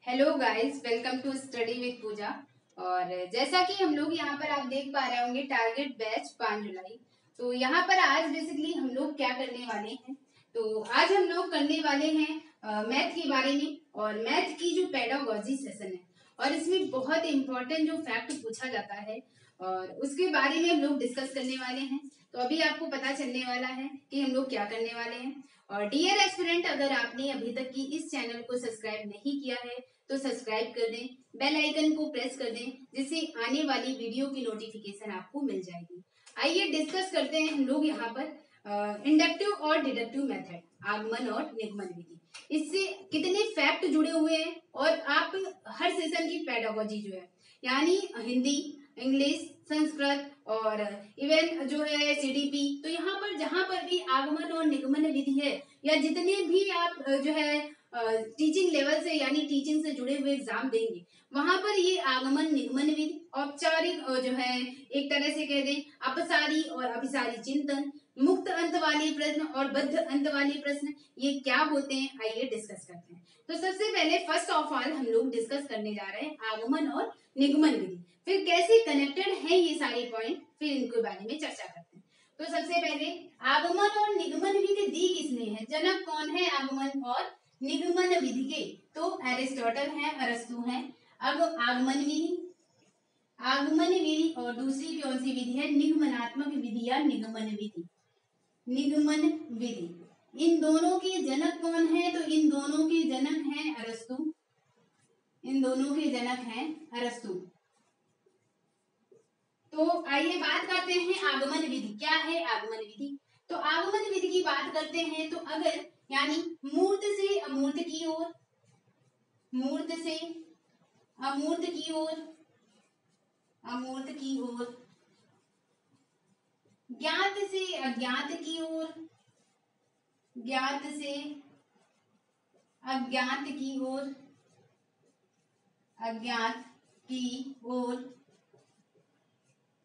Hello guys, welcome to study with Pooja. और जैसा कि हम लोग यहाँ पर आप देख पा रहे होंगे टारगेट बैच 5 जुलाई। तो यहाँ पर आज बेसिकली हम लोग क्या करने वाले हैं, तो आज हम लोग करने वाले हैं मैथ के बारे में। और मैथ की जो पेडागोजी सेशन है और इसमें बहुत इंपॉर्टेंट जो फैक्ट पूछा जाता है और उसके बारे में हम लोग डिस्कस करने वाले हैं। तो अभी आपको पता चलने वाला है कि हम लोग क्या करने वाले हैं। और डियर एस्पिरेंट, अगर आपने अभी तक की इस चैनल को सब्सक्राइब नहीं किया है तो सब्सक्राइब कर दें, बेल आइकन को प्रेस कर दें, जिससे आने वाली वीडियो की नोटिफिकेशन आपको मिल जाएगी। आइए डिस्कस करते हैं हम लोग यहाँ पर इंडक्टिव और डिडक्टिव मेथड, आगमन और निगमन विधि। इससे कितने फैक्ट जुड़े हुए हैं और आप हर सेशन की पेडागोजी जो है यानी हिंदी, इंग्लिश, संस्कृत और इवन जो है सीडीपी, तो यहाँ पर जहाँ पर भी आगमन और निगमन विधि है या जितने भी आप जो है टीचिंग लेवल से यानी टीचिंग से जुड़े हुए एग्जाम देंगे वहां पर ये आगमन निगमन विधि, औपचारिक जो है एक तरह से कह दें अपसारी और अभिसारी चिंतन, मुक्त अंत वाले प्रश्न और बद्ध अंत वाले प्रश्न, ये क्या होते हैं आइए डिस्कस करते हैं। तो सबसे पहले फर्स्ट ऑफ ऑल हम लोग डिस्कस करने जा रहे हैं आगमन और निगमन विधि, फिर कैसे कनेक्टेड है ये सारे पॉइंट, फिर इनके बारे में चर्चा करते हैं। तो सबसे पहले आगमन और निगमन विधि दी किसने है, जनक कौन है आगमन और निगमन विधि के, तो एरिस्टोटल है, अरस्तु है। अब आगमन विधि और दूसरी कौन सी विधि है, निगमनात्मक विधि या निगमन विधि। निगमन विधि, इन दोनों के जनक कौन है, तो इन दोनों के जनक हैं अरस्तु, इन दोनों के जनक हैं अरस्तु। तो आइए बात करते हैं आगमन विधि। क्या है आगमन विधि, तो आगमन विधि की बात करते हैं तो अगर यानी मूर्त से अमूर्त की ओर, मूर्त से अमूर्त की ओर, अमूर्त की ओर, ज्ञात से अज्ञात की ओर, ज्ञात से अज्ञात की ओर, अज्ञात की ओर।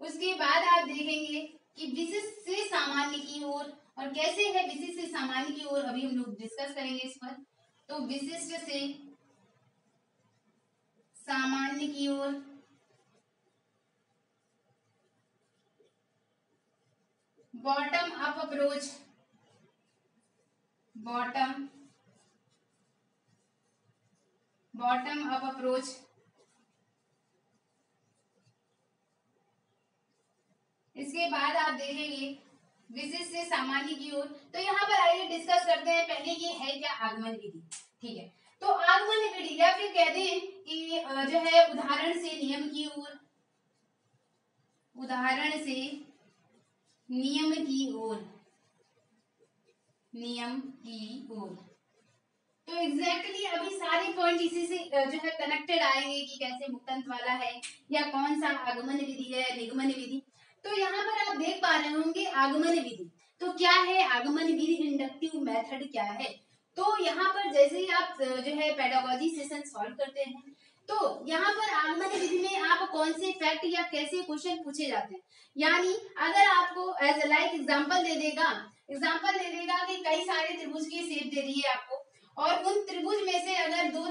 उसके बाद आप देखेंगे कि विशिष्ट से सामान्य की ओर, और कैसे है विशिष्ट से सामान्य की ओर अभी हम लोग डिस्कस करेंगे इस पर। तो विशिष्ट से सामान्य की ओर, bottom up approach, bottom up approach. इसके बाद आप देखेंगे विशिष्ट से सामान्य की ओर। तो यहाँ पर आइए डिस्कस करते हैं पहले ये है क्या आगमन विधि। ठीक है, तो आगमन विधि या फिर कहते हैं कि जो है उदाहरण से नियम की ओर, उदाहरण से नियम की ओर, नियम की ओर। तो एग्जैक्टली अभी सारे पॉइंट इसी से जो है कनेक्टेड आएंगे कि कैसे मुक्तंत वाला है या कौन सा आगमन विधि है निगमन विधि। तो यहाँ पर आप देख पा रहे होंगे आगमन विधि, तो क्या है आगमन विधि, इंडक्टिव मेथड क्या है। तो यहाँ पर जैसे ही आप जो है पेडागोजी सेशन सॉल्व करते हैं तो यहाँ पर आगमन विधि में आप कौन से फैक्ट या कैसे क्वेश्चन पूछे जाते हैं, यानी अगर आपको एज लाइक एग्जांपल दे देगा कि कई सारे त्रिभुज की शेप दे दी है आपको और उन त्रिभुज में से अगर दो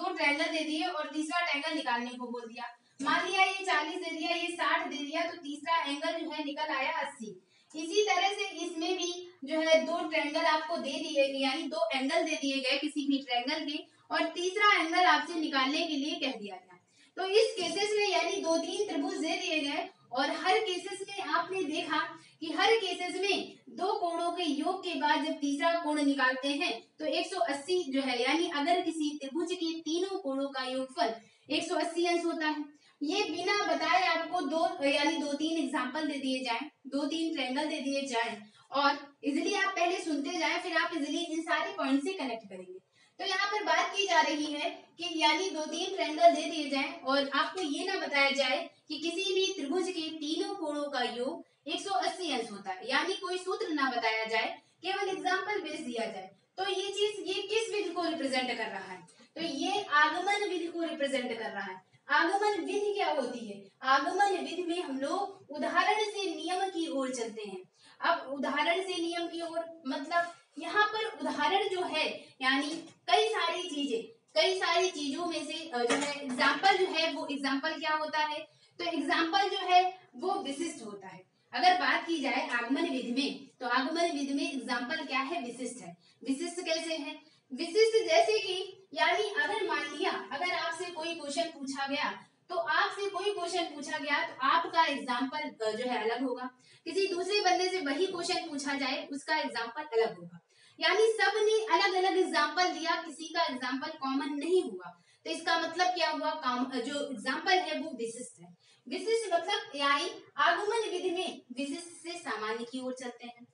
ट्रायंगल दे दिए और तीसरा ट्रायंगल निकालने को बोल दिया, मान लिया ये 40 दे दिया, ये 60 दे दिया, तो तीसरा एंगल जो है निकल आया 80। इसी तरह से इसमें भी जो है दो ट्रायंगल आपको दे दिए यानी दो एंगल दे दिए गए किसी भी ट्रायंगल के और तीसरा एंगल आपसे निकालने के लिए कह दिया गया। तो इस केसेस में यानी 2-3 त्रिभुज दे दिए गए और हर केसेस में आपने देखा कि हर केसेस में दो कोणों के योग के बाद जब तीसरा कोण निकालते हैं तो 180 जो है, यानी अगर किसी त्रिभुज के तीनों कोणों का योगफल 180 अंश होता है। ये बिना बताए आपको यानी 2-3 एग्जाम्पल दे दिए जाए, 2-3 ट्रायंगल दे दिए जाए और इजिली आप पहले सुनते जाए, फिर आप इजिली इन सारे पॉइंट से कनेक्ट करेंगे। तो यहाँ पर बात की जा रही है कि यानी 2-3 ट्रायंगल दे दिए जाए और आपको ये ना बताया जाए कि किसी भी त्रिभुज के तीनों कोणों का योग 180 अंश होता है, यानी कोई सूत्र ना बताया जाए, केवल एग्जाम्पल बेस दिया जाए। तो ये चीज ये किस विधि को रिप्रेजेंट कर रहा है, तो ये आगमन विधि को रिप्रेजेंट कर रहा है। आगमन विधि क्या होती है, आगमन विधि में हम लोग उदाहरण से नियम की ओर चलते हैं। अब उदाहरण से नियम की ओर मतलब यहाँ पर उदाहरण जो है यानी कई सारी चीजें कई सारी चीजों में से जो है एग्जाम्पल जो है वो एग्जाम्पल क्या होता है, तो एग्जाम्पल जो है वो विशिष्ट होता है। अगर बात की जाए आगमन विधि में, तो आगमन विधि में एग्जाम्पल क्या है, विशिष्ट है। विशिष्ट कैसे है, विशिष्ट जैसे कि यानी अगर मान लिया अगर आपसे कोई क्वेश्चन पूछा गया, तो आपसे कोई क्वेश्चन पूछा गया तो आपका एग्जाम्पल जो है अलग होगा, किसी दूसरे बंदे से वही क्वेश्चन पूछा जाए उसका एग्जाम्पल अलग होगा। यानी सब ने अलग अलग एग्जाम्पल दिया, किसी का एग्जाम्पल कॉमन नहीं हुआ, तो इसका मतलब क्या हुआ, जो एग्जाम्पल है वो विशिष्ट है। विशिष्ट मतलब यानी आगमन विधि में विशिष्ट से सामान्य की ओर चलते हैं।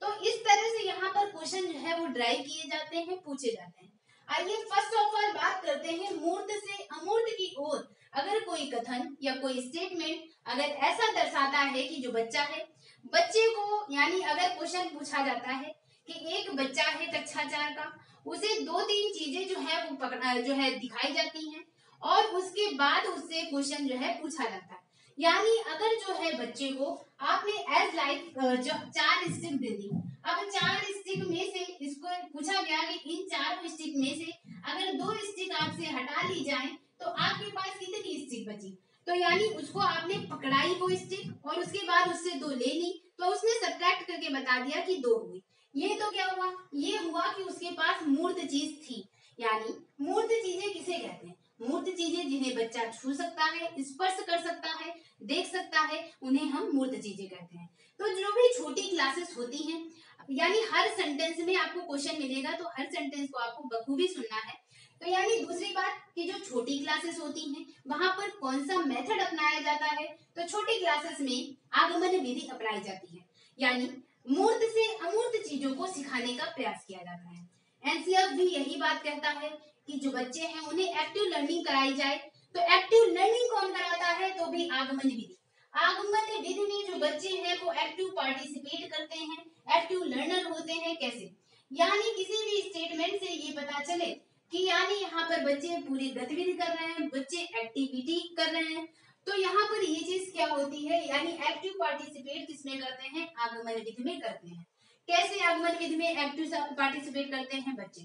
तो इस तरह से यहाँ पर क्वेश्चन जो है वो ड्राइव किए जाते हैं, पूछे जाते हैं। आइए फर्स्ट ऑफ ऑल बात करते हैं मूर्त से अमूर्त की ओर। अगर कोई कथन या कोई स्टेटमेंट अगर ऐसा दर्शाता है कि जो बच्चा है, बच्चे को यानी अगर क्वेश्चन पूछा जाता है कि एक बच्चा है कक्षा 4 का, उसे 2-3 चीजें जो है वो जो है दिखाई जाती हैं और उसके बाद उससे क्वेश्चन जो है पूछा जाता है। यानी अगर जो है बच्चे को आपने एज लाइक 4 स्टिक दे दी, अब 4 स्टिक में से इसको पूछा गया कि इन 4 स्टिक में से अगर 2 स्टिक आपसे हटा ली जाए तो आपके पास कितनी स्टिक बची, तो यानी उसको आपने पकड़ाई वो स्टिक और उसके बाद उससे 2 ले ली, तो उसने सब्ट्रैक्ट करके बता दिया कि 2 हुई। ये तो क्या हुआ, ये हुआ कि उसके पास मूर्त चीज थी। यानी मूर्त चीजें किसे कहते हैं, मूर्त चीजें जिन्हें बच्चा छू सकता है, स्पर्श कर सकता है, देख सकता है, उन्हें हम मूर्त चीजें कहते हैं। तो जो भी छोटी क्लासेस होती हैं, यानी हर सेंटेंस में आपको क्वेश्चन मिलेगा तो हर सेंटेंस को आपको बखूबी सुनना है। तो यानी दूसरी बात कि जो छोटी क्लासेस होती हैं वहां पर कौन सा मेथड अपनाया जाता है, तो छोटी क्लासेस में आगमन विधि अपनाई जाती है। यानी मूर्त से अमूर्त चीजों को सिखाने का प्रयास किया जाता है। एनसीएफ भी यही बात कहता है कि जो बच्चे हैं उन्हें एक्टिव लर्निंग कराई जाए। तो एक्टिव लर्निंग कौन कराता है, तो भी आगमन विधि। आगमन विधि में जो बच्चे हैं वो एक्टिव पार्टिसिपेट करते हैं, एक्टिव लर्नर होते हैं। कैसे, यानी किसी भी स्टेटमेंट से ये पता चले कि यानी यहाँ पर बच्चे पूरी गतिविधि कर रहे हैं, बच्चे एक्टिविटी कर रहे हैं, तो यहाँ पर ये चीज क्या होती है, यानी एक्टिव पार्टिसिपेट किसमें करते हैं, आगमन विधि में करते हैं। कैसे आगमन विधि में एक्टिव पार्टिसिपेट करते हैं बच्चे,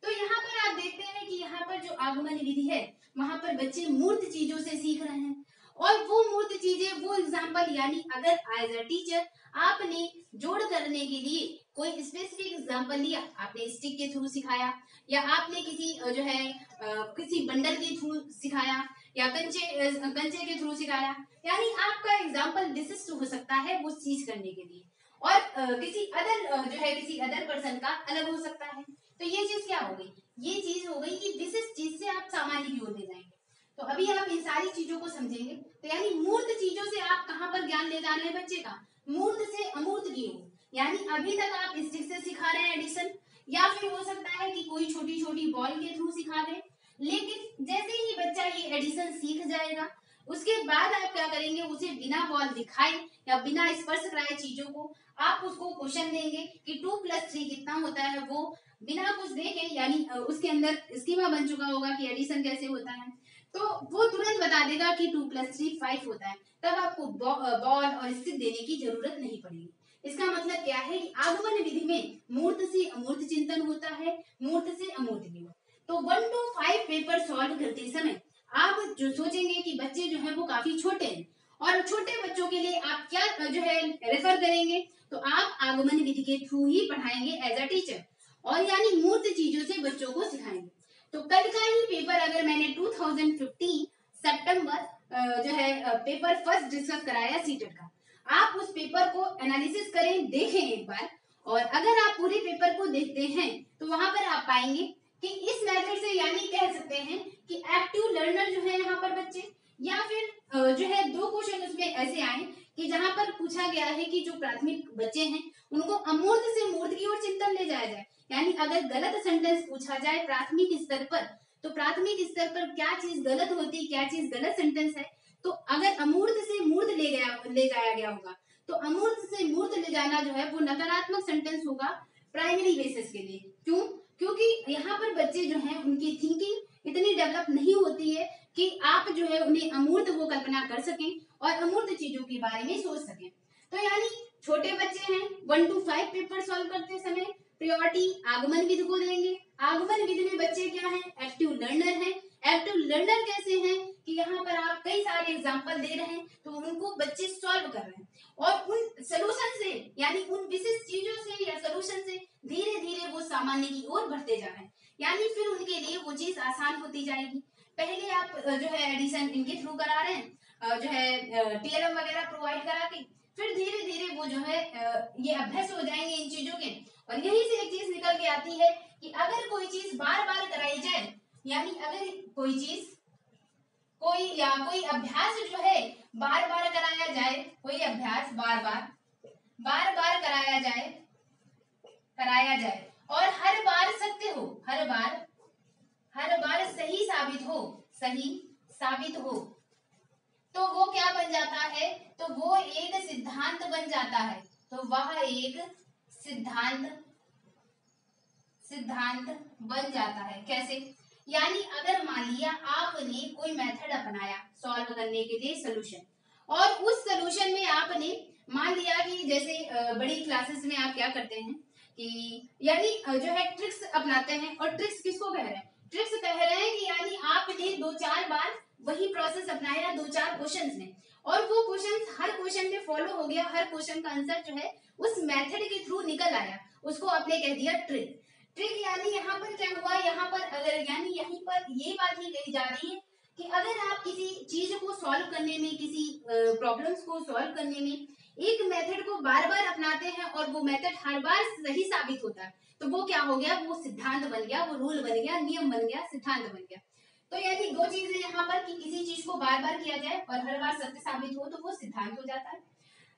तो यहाँ पर आप देखते हैं कि यहाँ पर जो आगमन विधि है वहां पर बच्चे मूर्त चीजों से सीख रहे हैं और वो मूर्त चीजें वो एग्जाम्पल, यानी अगर एज अ टीचर आपने जोड़ करने के लिए कोई स्पेसिफिक एग्जाम्पल लिया, आपने स्टिक के थ्रू सिखाया या आपने किसी जो है किसी बंडल के थ्रू सिखाया या कंचे के थ्रू सिखाया, यानी आपका एग्जाम्पल विशिष्ट हो सकता है वो चीज करने के लिए और किसी अदर पर्सन का अलग हो सकता है। तो ये चीज क्या हो गई, ये चीज हो गई कि विशिष्ट चीज से आप सामान्य की ओर ले जाएंगे। तो अभी आप इन सारी चीजों को समझेंगे, तो यानी मूर्त चीजों से आप कहाँ पर ज्ञान ले जा रहे हैं बच्चे का, मूर्त से अमूर्त की ओर। यानी अभी तक आप स्टिक से सिखा रहे हैं एडिशन, या फिर हो सकता है कि कोई छोटी छोटी बॉल के थ्रू सिखा दें, लेकिन जैसे ही बच्चा ये एडिशन सीख जाएगा उसके बाद आप क्या करेंगे, उसे बिना बॉल दिखाए या बिना स्पर्श कराए चीजों को आप उसको क्वेश्चन देंगे कि 2+3 कितना होता है, वो बिना कुछ देखे, यानी उसके अंदर स्कीमा बन चुका होगा कि एडिशन कैसे होता है, तो वो तुरंत बता देगा कि 2+3 5 होता है। तब आपको बॉल और स्टिक देने की जरूरत नहीं पड़ेगी। इसका मतलब क्या है कि आगमन विधि में मूर्त से अमूर्त चिंतन होता है, मूर्त से अमूर्त की ओर। तो 1 to 5 पेपर सॉल्व करते समय आप जो सोचेंगे कि बच्चे जो है वो काफी छोटे हैं और छोटे बच्चों के लिए आप क्या जो है रेफर करेंगे, तो आप आगमन विधि के थ्रू ही पढ़ाएंगे एज अ टीचर और यानी मूर्त चीजों से बच्चों को सिखाएंगे। तो कल का ही पेपर अगर मैंने 2015 सितंबर जो है पेपर फर्स्ट डिस्कस कराया सीटेट का, आप उस पेपर को एनालिसिस करें, देखें एक बार, और अगर आप पूरे पेपर को देखते हैं तो वहां पर आप पाएंगे कि इस मेथड से यानी कह सकते हैं कि एक्टिव लर्नर जो है यहाँ पर बच्चे, या फिर जो है 2 क्वेश्चन उसमें ऐसे आए कि जहां पर पूछा गया है कि जो प्राथमिक बच्चे हैं उनको अमूर्त से मूर्त की ओर चिंतन ले जाया जाए। यानी अगर गलत सेंटेंस पूछा जाए प्राथमिक स्तर पर, तो प्राथमिक स्तर पर क्या चीज गलत होती, क्या चीज गलत सेंटेंस है, तो अगर अमूर्त से मूर्त ले जाया गया होगा, तो अमूर्त से मूर्त ले जाना जो है वो नकारात्मक सेंटेंस होगा प्राइमरी बेसिस के लिए। क्यों, क्योंकि यहाँ पर बच्चे जो हैं उनकी थिंकिंग इतनी डेवलप नहीं होती है कि आप जो है उन्हें अमूर्त वो कल्पना कर सकें और अमूर्त चीजों के बारे में सोच सकें। तो यानी छोटे बच्चे हैं 1 to 5 पेपर सॉल्व करते समय प्रायोरिटी आगमन विधि को देंगे। आगमन विधि में बच्चे क्या है, एक्टिव लर्नर हैं। एक्टिव लर्नर कैसे हैं कि यहाँ पर आप कई सारे एग्जाम्पल दे रहे हैं तो उनको बच्चे सॉल्व कर रहे हैं और उन सोल्यूशन से यानी उन विशिष्ट चीजों से या सोल्यूशन से धीरे धीरे वो सामान्य की ओर बढ़ते जा रहे हैं, यानी फिर उनके लिए वो चीज आसान होती जाएगी। पहले आप जो है एडिशन इनके थ्रू करा रहे हैं, जो है टीएलएम वगैरह प्रोवाइड करा के, फिर धीरे धीरे वो जो है ये अभ्यस्त हो जाएंगे इन चीजों के। और यही से एक चीज निकल के आती है कि अगर कोई चीज बार बार कराई जाए, यानी अगर कोई चीज कोई अभ्यास जो है बार बार कराया जाए, कोई अभ्यास बार बार कराया जाए और हर बार सत्य हो, हर बार सही साबित हो तो वो क्या बन जाता है, तो वो एक सिद्धांत बन जाता है। तो वह एक सिद्धांत बन जाता है। कैसे, यानी अगर मान लिया आपने कोई मेथड अपनाया सॉल्व करने के लिए सोल्यूशन, और उस सोल्यूशन में आपने मान लिया कि जैसे बड़ी क्लासेस में आप क्या करते हैं कि यानी जो है ट्रिक्स अपनाते हैं। और ट्रिक्स किसको कह रहे हैं, ट्रिक्स कह रहे हैं कि यानी आपने 2-4 बार वही प्रोसेस अपनाया 2-4 क्वेश्चंस में, और वो क्वेश्चंस हर क्वेश्चन में फॉलो हो गया, हर क्वेश्चन का आंसर जो है उस मेथड के थ्रू निकल आया, उसको आपने कह दिया ट्रिक। ट्रिक यानी यहाँ पर क्या हुआ, यहाँ पर अगर यानी यहीं पर ये बात ही कही जा रही है कि अगर आप किसी चीज को सॉल्व करने में, किसी प्रॉब्लम्स को सॉल्व करने में एक मेथड को बार बार अपनाते हैं और वो मेथड हर बार सही साबित होता है, तो वो क्या हो गया, वो सिद्धांत बन गया, वो रूल बन गया, नियम बन गया, सिद्धांत बन गया। तो यानी 2 चीजें यहाँ पर कि किसी चीज को बार बार किया जाए और हर बार सत्य साबित हो तो वो सिद्धांत हो जाता है।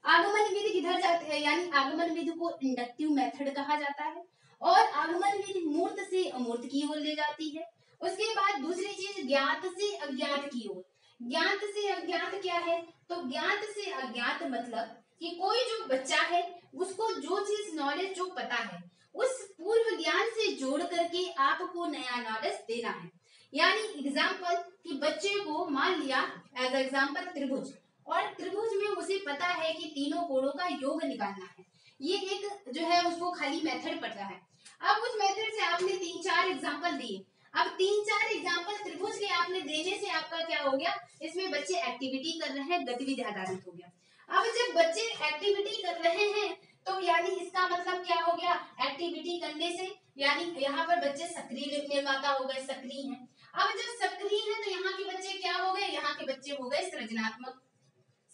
आगमन विधि किधर जाती है, यानी आगमन विधि को इंडक्टिव मेथड कहा जाता है और आगमन विधि मूर्त से अमूर्त की ओर ले जाती है। उसके बाद दूसरी चीज ज्ञात से अज्ञात की ओर। ज्ञात से अज्ञात क्या है, तो ज्ञात से अज्ञात मतलब कि कोई जो बच्चा है उसको जो चीज नॉलेज जो पता है उस पूर्व ज्ञान से जोड़ करके आपको नया नॉलेज देना है। यानी एग्जाम्पल कि बच्चे को मान लिया एज एग्जाम्पल त्रिभुज, और त्रिभुज में उसे पता है कि तीनों कोणों का योग निकालना है, ये एक जो है उसको खाली मेथड पता है। अब उस मेथड से आपने 3-4 एग्जाम्पल दिए, अब 3-4 एग्जाम्पल त्रिभुज के आपने देने से आपका क्या हो गया, इसमें बच्चे एक्टिविटी कर रहे हैं, गतिविधि आधारित हो गया। अब जब बच्चे एक्टिविटी कर रहे हैं तो यानी इसका मतलब क्या हो गया, एक्टिविटी करने से यानी यहाँ पर बच्चे सक्रिय निर्माता हो गए, सक्रिय हैं। अब जब सक्रिय हैं तो यहाँ के बच्चे क्या हो गए, यहाँ के बच्चे हो गए सृजनात्मक।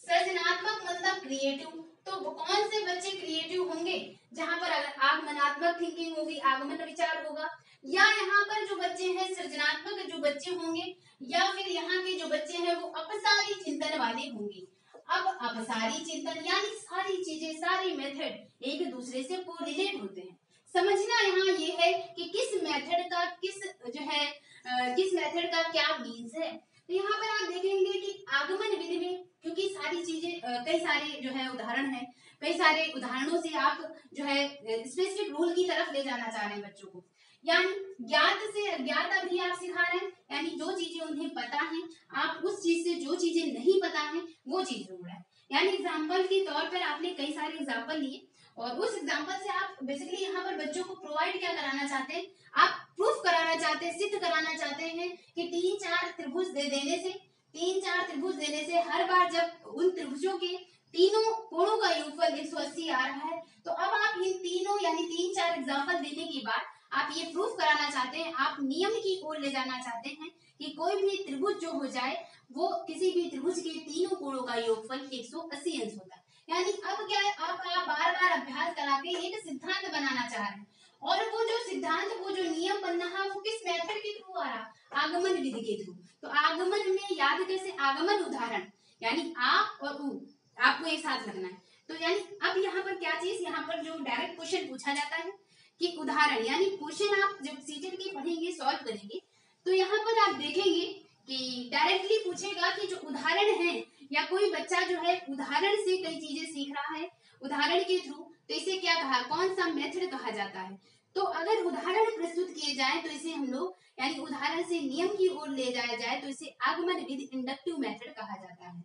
सृजनात्मक मतलब क्रिएटिव, तो कौन से बच्चे क्रिएटिव होंगे, जहां पर अगर आगमनात्मक थिंकिंग होगी, आगमन विचार होगा, या यहाँ पर जो बच्चे हैं सृजनात्मक जो बच्चे होंगे, या फिर यहाँ के जो बच्चे हैं वो अपसारी चिंतन वाले होंगे। अब अपसारी चिंतन यानी सारी चीजें, सारे मेथड एक दूसरे से कोरिलेट होते हैं। समझना यहाँ ये है कि किस मेथड का किस मेथड का क्या मीन्स है। तो यहाँ पर आप देखेंगे कि आगमन विधि में क्योंकि सारी चीजें कई सारे जो है उदाहरण हैं, कई सारे उदाहरणों से आप जो है स्पेसिफिक रूल की तरफ ले जाना चाह रहे हैं बच्चों को। यानी ज्ञात से अज्ञात अभी आप सिखा रहे हैं, यानी जो चीजें उन्हें पता है आप उस चीज से जो चीजें नहीं पता है वो चीज जोड़ रहे हैं। यानी एग्जाम्पल के तौर पर आपने कई सारे एग्जाम्पल लिए और उस एग्जाम्पल से आप बेसिकली यहाँ पर बच्चों को प्रोवाइड क्या कराना चाहते हैं, आप प्रूफ कराना चाहते हैं, सिद्ध कराना चाहते हैं कि 3-4 त्रिभुज देने से, 3-4 त्रिभुज देने से हर बार जब उन त्रिभुजों के तीनों कोणों का योगफल 180 आ रहा है, तो अब आप इन तीनों यानी 3-4 एग्जाम्पल देने के बाद आप ये प्रूफ कराना चाहते हैं, आप नियम की ओर ले जाना चाहते हैं कि कोई भी त्रिभुज जो हो जाए वो किसी भी त्रिभुज के तीनों कोणों का योगफल 180 अंश होता है। यानी अब क्या है, आप बार बार अभ्यास करा के एक सिद्धांत बनाना चाह रहे हैं, और वो जो सिद्धांत, वो जो नियम बनना है वो किस मेथड के थ्रू आ रहा, आगमन विधि के थ्रू। तो आगमन में याद कैसे, आगमन उदाहरण यानी आ और उ आपको एक साथ रखना है। तो यानी अब यहाँ पर क्या चीज, यहाँ पर जो डायरेक्ट क्वेश्चन पूछा जाता है कि उदाहरण, यानी क्वेश्चन आप जब सीटेट की पढ़ेंगे सॉल्व करेंगे तो यहाँ पर आप देखेंगे कि डायरेक्टली पूछेगा कि जो उदाहरण है, या कोई बच्चा जो है उदाहरण से कई चीजें सीख रहा है, उदाहरण के थ्रू, तो इसे क्या कहा, कौन सा मेथड कहा जाता है। तो अगर उदाहरण प्रस्तुत किए जाए तो इसे हम लोग यानी उदाहरण से नियम की ओर ले जाया जाए तो इसे आगमन विधि इंडक्टिव मेथड कहा जाता है।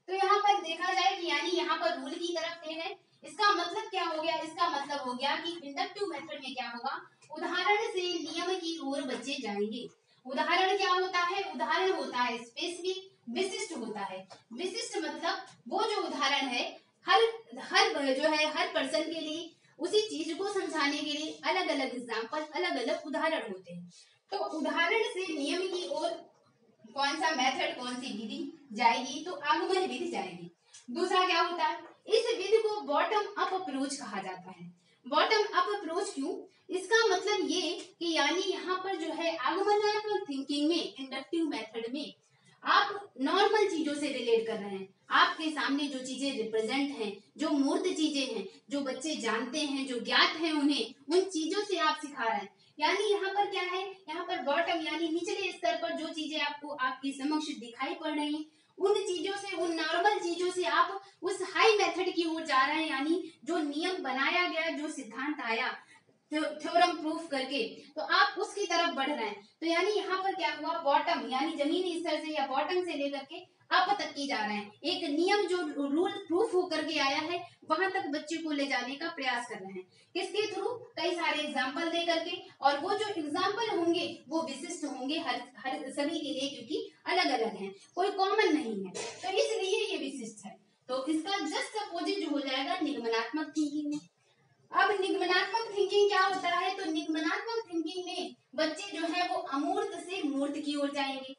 तो यहाँ पर देखा जाए कि यानी यहाँ पर रूल की तरफ है, इसका मतलब क्या हो गया, इसका मतलब हो हो गया कि इंडक्टिव मेथड में क्या होगा, उदाहरण से नियम की ओर बच्चे जाएंगे। उदाहरण क्या होता है, उदाहरण होता है स्पेसिफिक, विशिष्ट होता है। विशिष्ट मतलब वो जो उदाहरण है हर हर जो है हर पर्सन के लिए उसी चीज को समझाने के लिए अलग अलग एग्जाम्पल, अलग अलग उदाहरण होते हैं। तो उदाहरण से नियम की ओर कौन सा मेथड, कौन सी विधि जाएगी, तो आगमन विधि जाएगी। दूसरा क्या होता है, इस विधि को बॉटम अप अप्रोच कहा जाता है। बॉटम अप अप्रोच क्यों, इसका मतलब ये कि यानी यहाँ पर जो है आगमनात्मक थिंकिंग में, इंडक्टिव मेथड में आप नॉर्मल चीजों से रिलेट कर रहे हैं। आपके सामने जो चीजें रिप्रेजेंट हैं, जो मूर्त चीजें हैं, जो बच्चे जानते हैं, जो ज्ञात है उन्हें, उन चीजों से आप सिखा रहे हैं। यानी यहाँ पर क्या है, यहाँ पर बॉटम यानी निचले स्तर पर जो चीजें आपको आपके समक्ष दिखाई पड़ रही हैं, उन चीजों से, उन नॉर्मल चीजों से आप उस हाई मेथड की ओर जा रहे हैं। यानी जो नियम बनाया गया, जो सिद्धांत आया थ्योरम प्रूफ करके, तो आप उसकी तरफ बढ़ रहे हैं। तो यानी यहाँ पर क्या हुआ, बॉटम यानी जमीनी स्तर से या बॉटम से लेकर के अप तक की जा रहे हैं। एक नियम जो रूल प्रूफ होकर के आया है वहां तक बच्चे को ले जाने का प्रयास कर रहे हैं। किसके थ्रू, कई सारे एग्जाम्पल दे करके, और वो जो एग्जाम्पल होंगे वो विशिष्ट होंगे हर सभी के लिए, क्योंकि अलग अलग हैं, कोई कॉमन नहीं है, तो इसलिए ये विशिष्ट है। तो इसका जस्ट अपोजिट जो हो जाएगा निगमनात्मक थिंकिंग में। अब निगमनात्मक थिंकिंग क्या होता है, तो निगमनात्मक थिंकिंग में बच्चे जो है वो अमूर्त से मूर्त की ओर जाएंगे।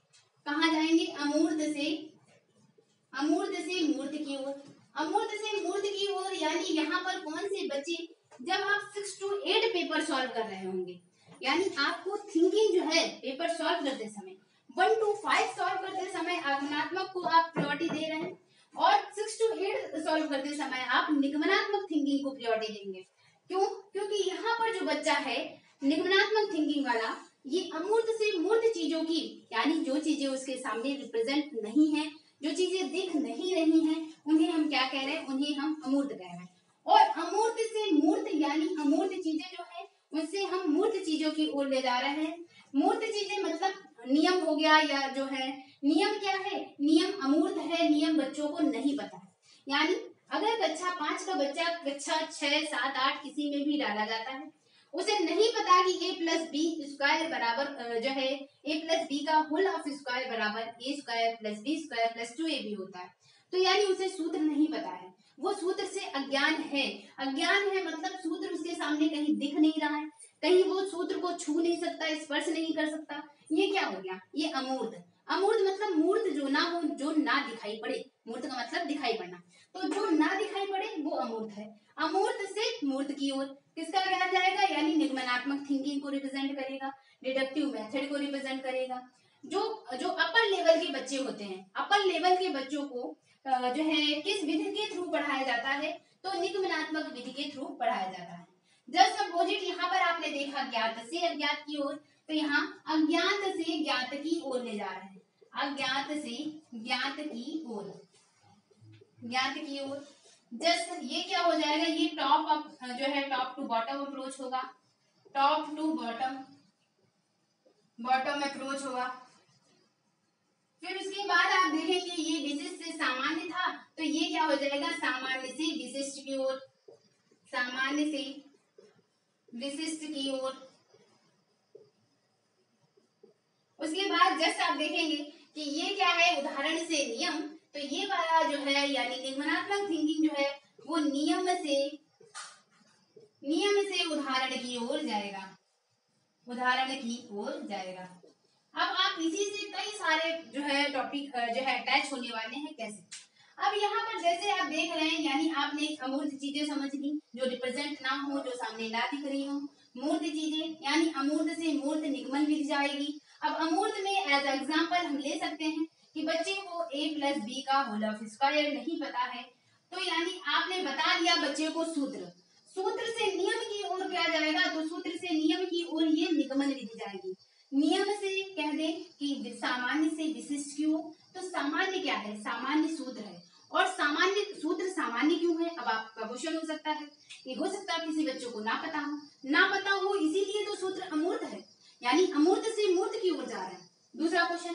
कहाँ जाएंगे, अमूर्त से मूर्त की ओर। अमूर्त से मूर्त की ओर यानी यहाँ पर कौन से बच्चे, जब आप 6 to 8 पेपर सॉल्व कर रहे होंगे, यानी आपको थिंकिंग जो है पेपर सॉल्व करते समय 1 to 5 सॉल्व करते समय आगमनात्मक को आप प्रायोरिटी दे रहे हैं, और 6 to 8 सॉल्व करते समय आप निगमनात्मक थिंकिंग को प्रायोरिटी देंगे। क्यों, क्योंकि यहाँ पर जो बच्चा है निगमनात्मक थिंकिंग वाला, ये अमूर्त से मूर्त चीजों की, यानी जो चीजें उसके सामने रिप्रेजेंट नहीं है, जो चीजें दिख नहीं रही हैं, उन्हें हम क्या कह रहे हैं, उन्हें हम अमूर्त कह रहे हैं। और अमूर्त से मूर्त यानी अमूर्त चीजें जो है उससे हम मूर्त चीजों की ओर ले जा रहे हैं। मूर्त चीजें मतलब नियम हो गया, या जो है नियम क्या है, नियम अमूर्त है, नियम बच्चों को नहीं पता है। यानी अगर कक्षा 5 का बच्चा कक्षा 6, 7, 8 किसी में भी डाला जाता है, उसे नहीं पता कि a+b² बराबर जो है a+b का होल ऑफ स्क्वायर बराबर a²+b² + 2ab होता है, तो यानी उसे सूत्र नहीं पता है, वो सूत्र से अज्ञान है। अज्ञान है मतलब सूत्र उसके सामने कहीं दिख नहीं रहा है, कहीं वो सूत्र को छू नहीं सकता, स्पर्श नहीं कर सकता। ये क्या हो गया, ये अमूर्त। अमूर्त मतलब मूर्त जो ना हो, जो ना दिखाई पड़े। मूर्त का मतलब दिखाई पड़ना, तो जो ना दिखाई पड़े वो अमूर्त है। अमूर्त से मूर्त की ओर किसका ज्ञान जाएगा, यानी निगमनात्मक थिंकिंग को रिप्रेजेंट करेगा, डिडक्टिव मेथड को रिप्रेजेंट करेगा। जो अपर लेवल के बच्चे होते हैं, अपर लेवल के बच्चों को जो है किस विधि के थ्रू पढ़ाया जाता है, तो निगमनात्मक विधि के थ्रू पढ़ाया जाता है। जस्ट अपोजिट यहाँ पर आपने देखा ज्ञात से अज्ञात की ओर, तो यहाँ अज्ञात से ज्ञात की ओर ले जा रहे हैं, अज्ञात से ज्ञात की ओर, ज्ञात की ओर। जस्ट ये क्या हो जाएगा, ये टॉप अप जो है टॉप टू बॉटम अप्रोच होगा, टॉप टू बॉटम अप्रोच होगा। फिर उसके बाद आप देखेंगे ये विशिष्ट से सामान्य था, तो ये क्या हो जाएगा, सामान्य से विशिष्ट की ओर, सामान्य से विशिष्ट की ओर। उसके बाद जस्ट आप देखेंगे कि ये क्या है, उदाहरण से नियम, तो ये वाला जो है यानी निगमनात्मक थिंकिंग जो है वो नियम से उदाहरण की ओर जाएगा, उदाहरण की ओर जाएगा। अब आप इसी से कई सारे जो है टॉपिक जो है अटैच होने वाले हैं। कैसे, अब यहाँ पर जैसे आप देख रहे हैं, यानी आपने अमूर्त चीजें समझ ली जो रिप्रेजेंट ना हो, जो सामने ना दिख रही हो। मूर्त चीजें यानी अमूर्त से मूर्त निगमन विधि जाएगी। अब अमूर्त में एज एग्जाम्पल हम ले सकते हैं कि बच्चे को a+b का होल ऑफ स्क्वायर नहीं पता है, तो यानी आपने बता दिया बच्चे को सूत्र, सूत्र से नियम की ओर क्या जाएगा, तो सूत्र से नियम की ओर ये निगमन विधि जाएगी। नियम से कह दे कि सामान्य से विशिष्ट क्यों, तो सामान्य क्या है, सामान्य सूत्र है, और सामान्य सूत्र सामान्य क्यों है। अब आपका क्वेश्चन हो सकता है कि हो सकता है किसी बच्चों को ना पता हो, इसीलिए तो सूत्र अमूर्त है, यानी अमूर्त से मूर्त की ओर जा रहा है। दूसरा क्वेश्चन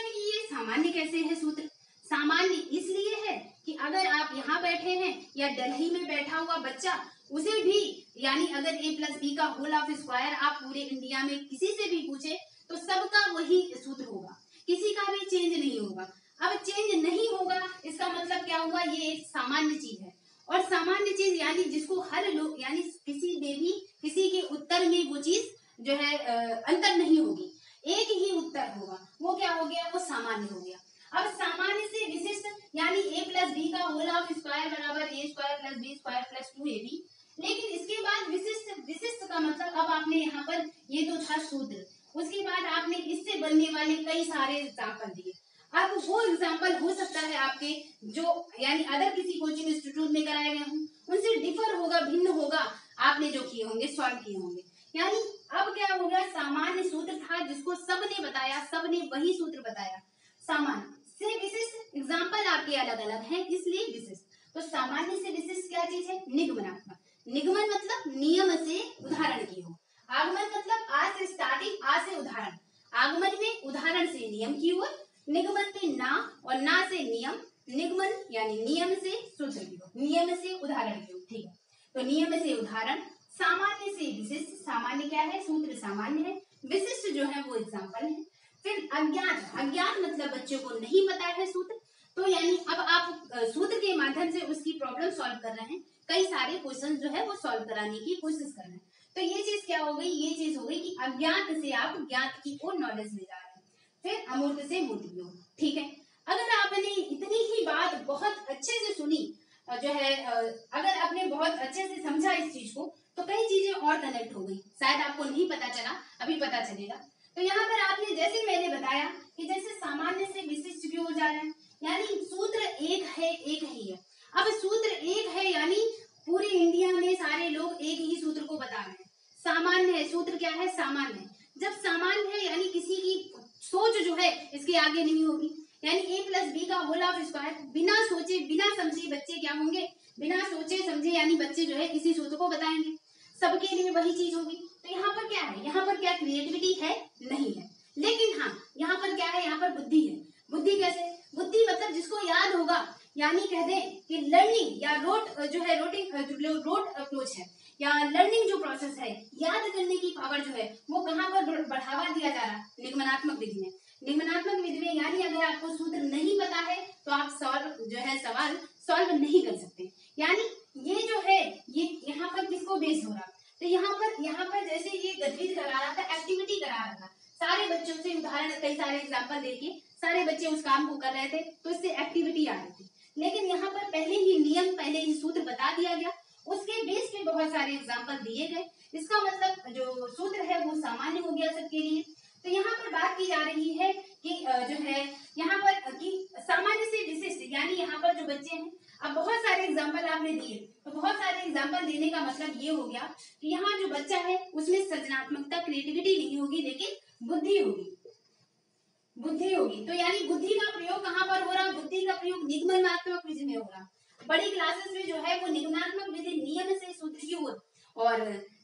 कि ये सामान्य कैसे है सूत्र, सामान्य इसलिए है कि अगर आप यहाँ बैठे हैं या दिल्ली में बैठा हुआ बच्चा उसे भी यानी अगर a प्लस बी का होल ऑफ स्क्वायर आप पूरे इंडिया में किसी से भी पूछे तो सबका वही सूत्र होगा, किसी का भी चेंज नहीं होगा। अब चेंज नहीं होगा इसका मतलब क्या हुआ, ये एक सामान्य चीज है, और सामान्य चीज यानी जिसको हर लोग यानी किसी में भी किसी के उत्तर में वो चीज जो है अंतर नहीं होगी, एक ही उत्तर होगा, वो क्या हो गया, वो सामान्य हो गया। अब सामान्य से विशिष्ट यानी a प्लस बी का होल ऑफ स्क्वायर बराबर a square plus B square plus 2ab, लेकिन इसके बाद विशिष्ट, विशिष्ट का मतलब अब आपने यहाँ पर ये तो था सूत्र, उसके बाद आपने इससे बनने वाले कई सारे एग्जाम्पल दिए। अब वो एग्जाम्पल हो सकता है आपके जो यानी अदर किसी कोचिंग इंस्टीट्यूट में कराए गए हों उनसे डिफर होगा, भिन्न होगा, आपने जो किए होंगे सॉल्व किए होंगे। यानी अब क्या होगा, सामान्य सूत्र था जिसको सबने बताया, सबने वही सूत्र बताया। सामान्य से विशिष्ट एग्जाम्पल आपके अलग अलग हैं इसलिए विशिष्ट। तो सामान्य से विशिष्ट क्या चीज है, निगमनात्मक। निगमन मतलब नियम से उदाहरण की हो, आगमन मतलब आ से स्टार्टिंग, आ से उदाहरण, आगमन में उदाहरण से नियम की ओर, निगमन में ना और ना से नियम, निगमन यानी नियम से सूत्र की ओर, नियम से उदाहरण की ओर, ठीक है। तो नियम से उदाहरण, सामान्य से विशिष्ट, सामान्य क्या है, सूत्र सामान्य है, विशिष्ट जो है वो एग्जाम्पल है। फिर अज्ञात, अज्ञात मतलब बच्चों को नहीं पता है सूत्र, तो यानी अब आप सूत्र के माध्यम से उसकी प्रॉब्लम सॉल्व कर रहे हैं, कई सारे क्वेश्चन जो है वो सॉल्व कराने की कोशिश कर रहे हैं। तो ये चीज क्या हो गई, ये चीज हो गई कि अज्ञात से आप ज्ञात की ओर नॉलेज ले जा रहे हैं। फिर अमूर्त से मूर्त की ओर, ठीक है। अगर आपने इतनी ही बात बहुत अच्छे से सुनी जो है अगर आपने बहुत अच्छे से समझा इस चीज को तो कई चीजें और कनेक्ट हो गई, शायद आपको नहीं पता चला, अभी पता चलेगा। तो यहाँ पर आपने जैसे मैंने बताया कि जैसे सामान्य से विशिष्ट की ओर जा रहे हैं, यानी सूत्र एक है, एक ही है। अब सूत्र एक है यानी पूरे इंडिया में सारे लोग एक ही सूत्र को बता रहे हैं। सामान्य है, सूत्र क्या है, सामान्य है। जब सामान्य है यानी किसी की सोच जो है इसके आगे नहीं होगी, यानी a प्लस बी का होल ऑफ स्क्वायर, बिना सोचे बिना समझे बच्चे क्या होंगे, बिना सोचे समझे यानी बच्चे जो है इसी सूत्र को बताएंगे, सबके लिए वही चीज होगी। तो यहाँ पर क्या है, यहाँ पर क्या क्रिएटिविटी है, नहीं है। लेकिन हाँ यहाँ पर क्या है, यहाँ पर बुद्धि है। बुद्धि कैसे, बुद्धि मतलब जिसको याद होगा, यानी कह दें कि लर्निंग या रोट जो है रोट अप्रोच है या लर्निंग जो प्रोसेस है, याद करने की पावर जो है वो कहाँ पर बढ़ावा दिया जा रहा है, निगमनात्मक विधि में। निगमनात्मक विधि में यानी अगर आपको सूत्र नहीं पता है तो आप सॉल्व जो है सवाल सॉल्व नहीं कर सकते। यानी ये जो है ये यहाँ पर किसको बेस हो रहा, तो यहाँ पर जैसे ये गतिविधि करा रहा था, एक्टिविटी करा रहा था, सारे बच्चों से उदाहरण कई सारे एग्जाम्पल देके सारे बच्चे उस काम को कर रहे थे, तो इससे एक्टिविटी आ रही थी। लेकिन यहाँ पर पहले ही नियम, पहले ही सूत्र बता दिया गया, उसके बेस पे बहुत सारे एग्जाम्पल दिए गए, इसका मतलब जो सूत्र है वो सामान्य हो गया सबके लिए। तो यहाँ पर बात की जा रही है कि जो है यहाँ पर कि सामान्य से विशिष्ट, यानी यहाँ पर जो बच्चे हैं, अब बहुत सारे एग्जाम्पल आपने दिए, तो बहुत सारे एग्जाम्पल देने का मतलब ये हो गया कि यहाँ जो बच्चा है उसमें सृजनात्मकता, क्रिएटिविटी नहीं होगी, लेकिन बुद्धि होगी, बुद्धि होगी। तो यानी बुद्धि का प्रयोग कहाँ पर हो रहा, बुद्धि का प्रयोग निगमनात्मक विधि में हो रहा। बड़ी क्लासेस में जो है वो निगमनात्मक विधि नियम से सूत्र की ओर, और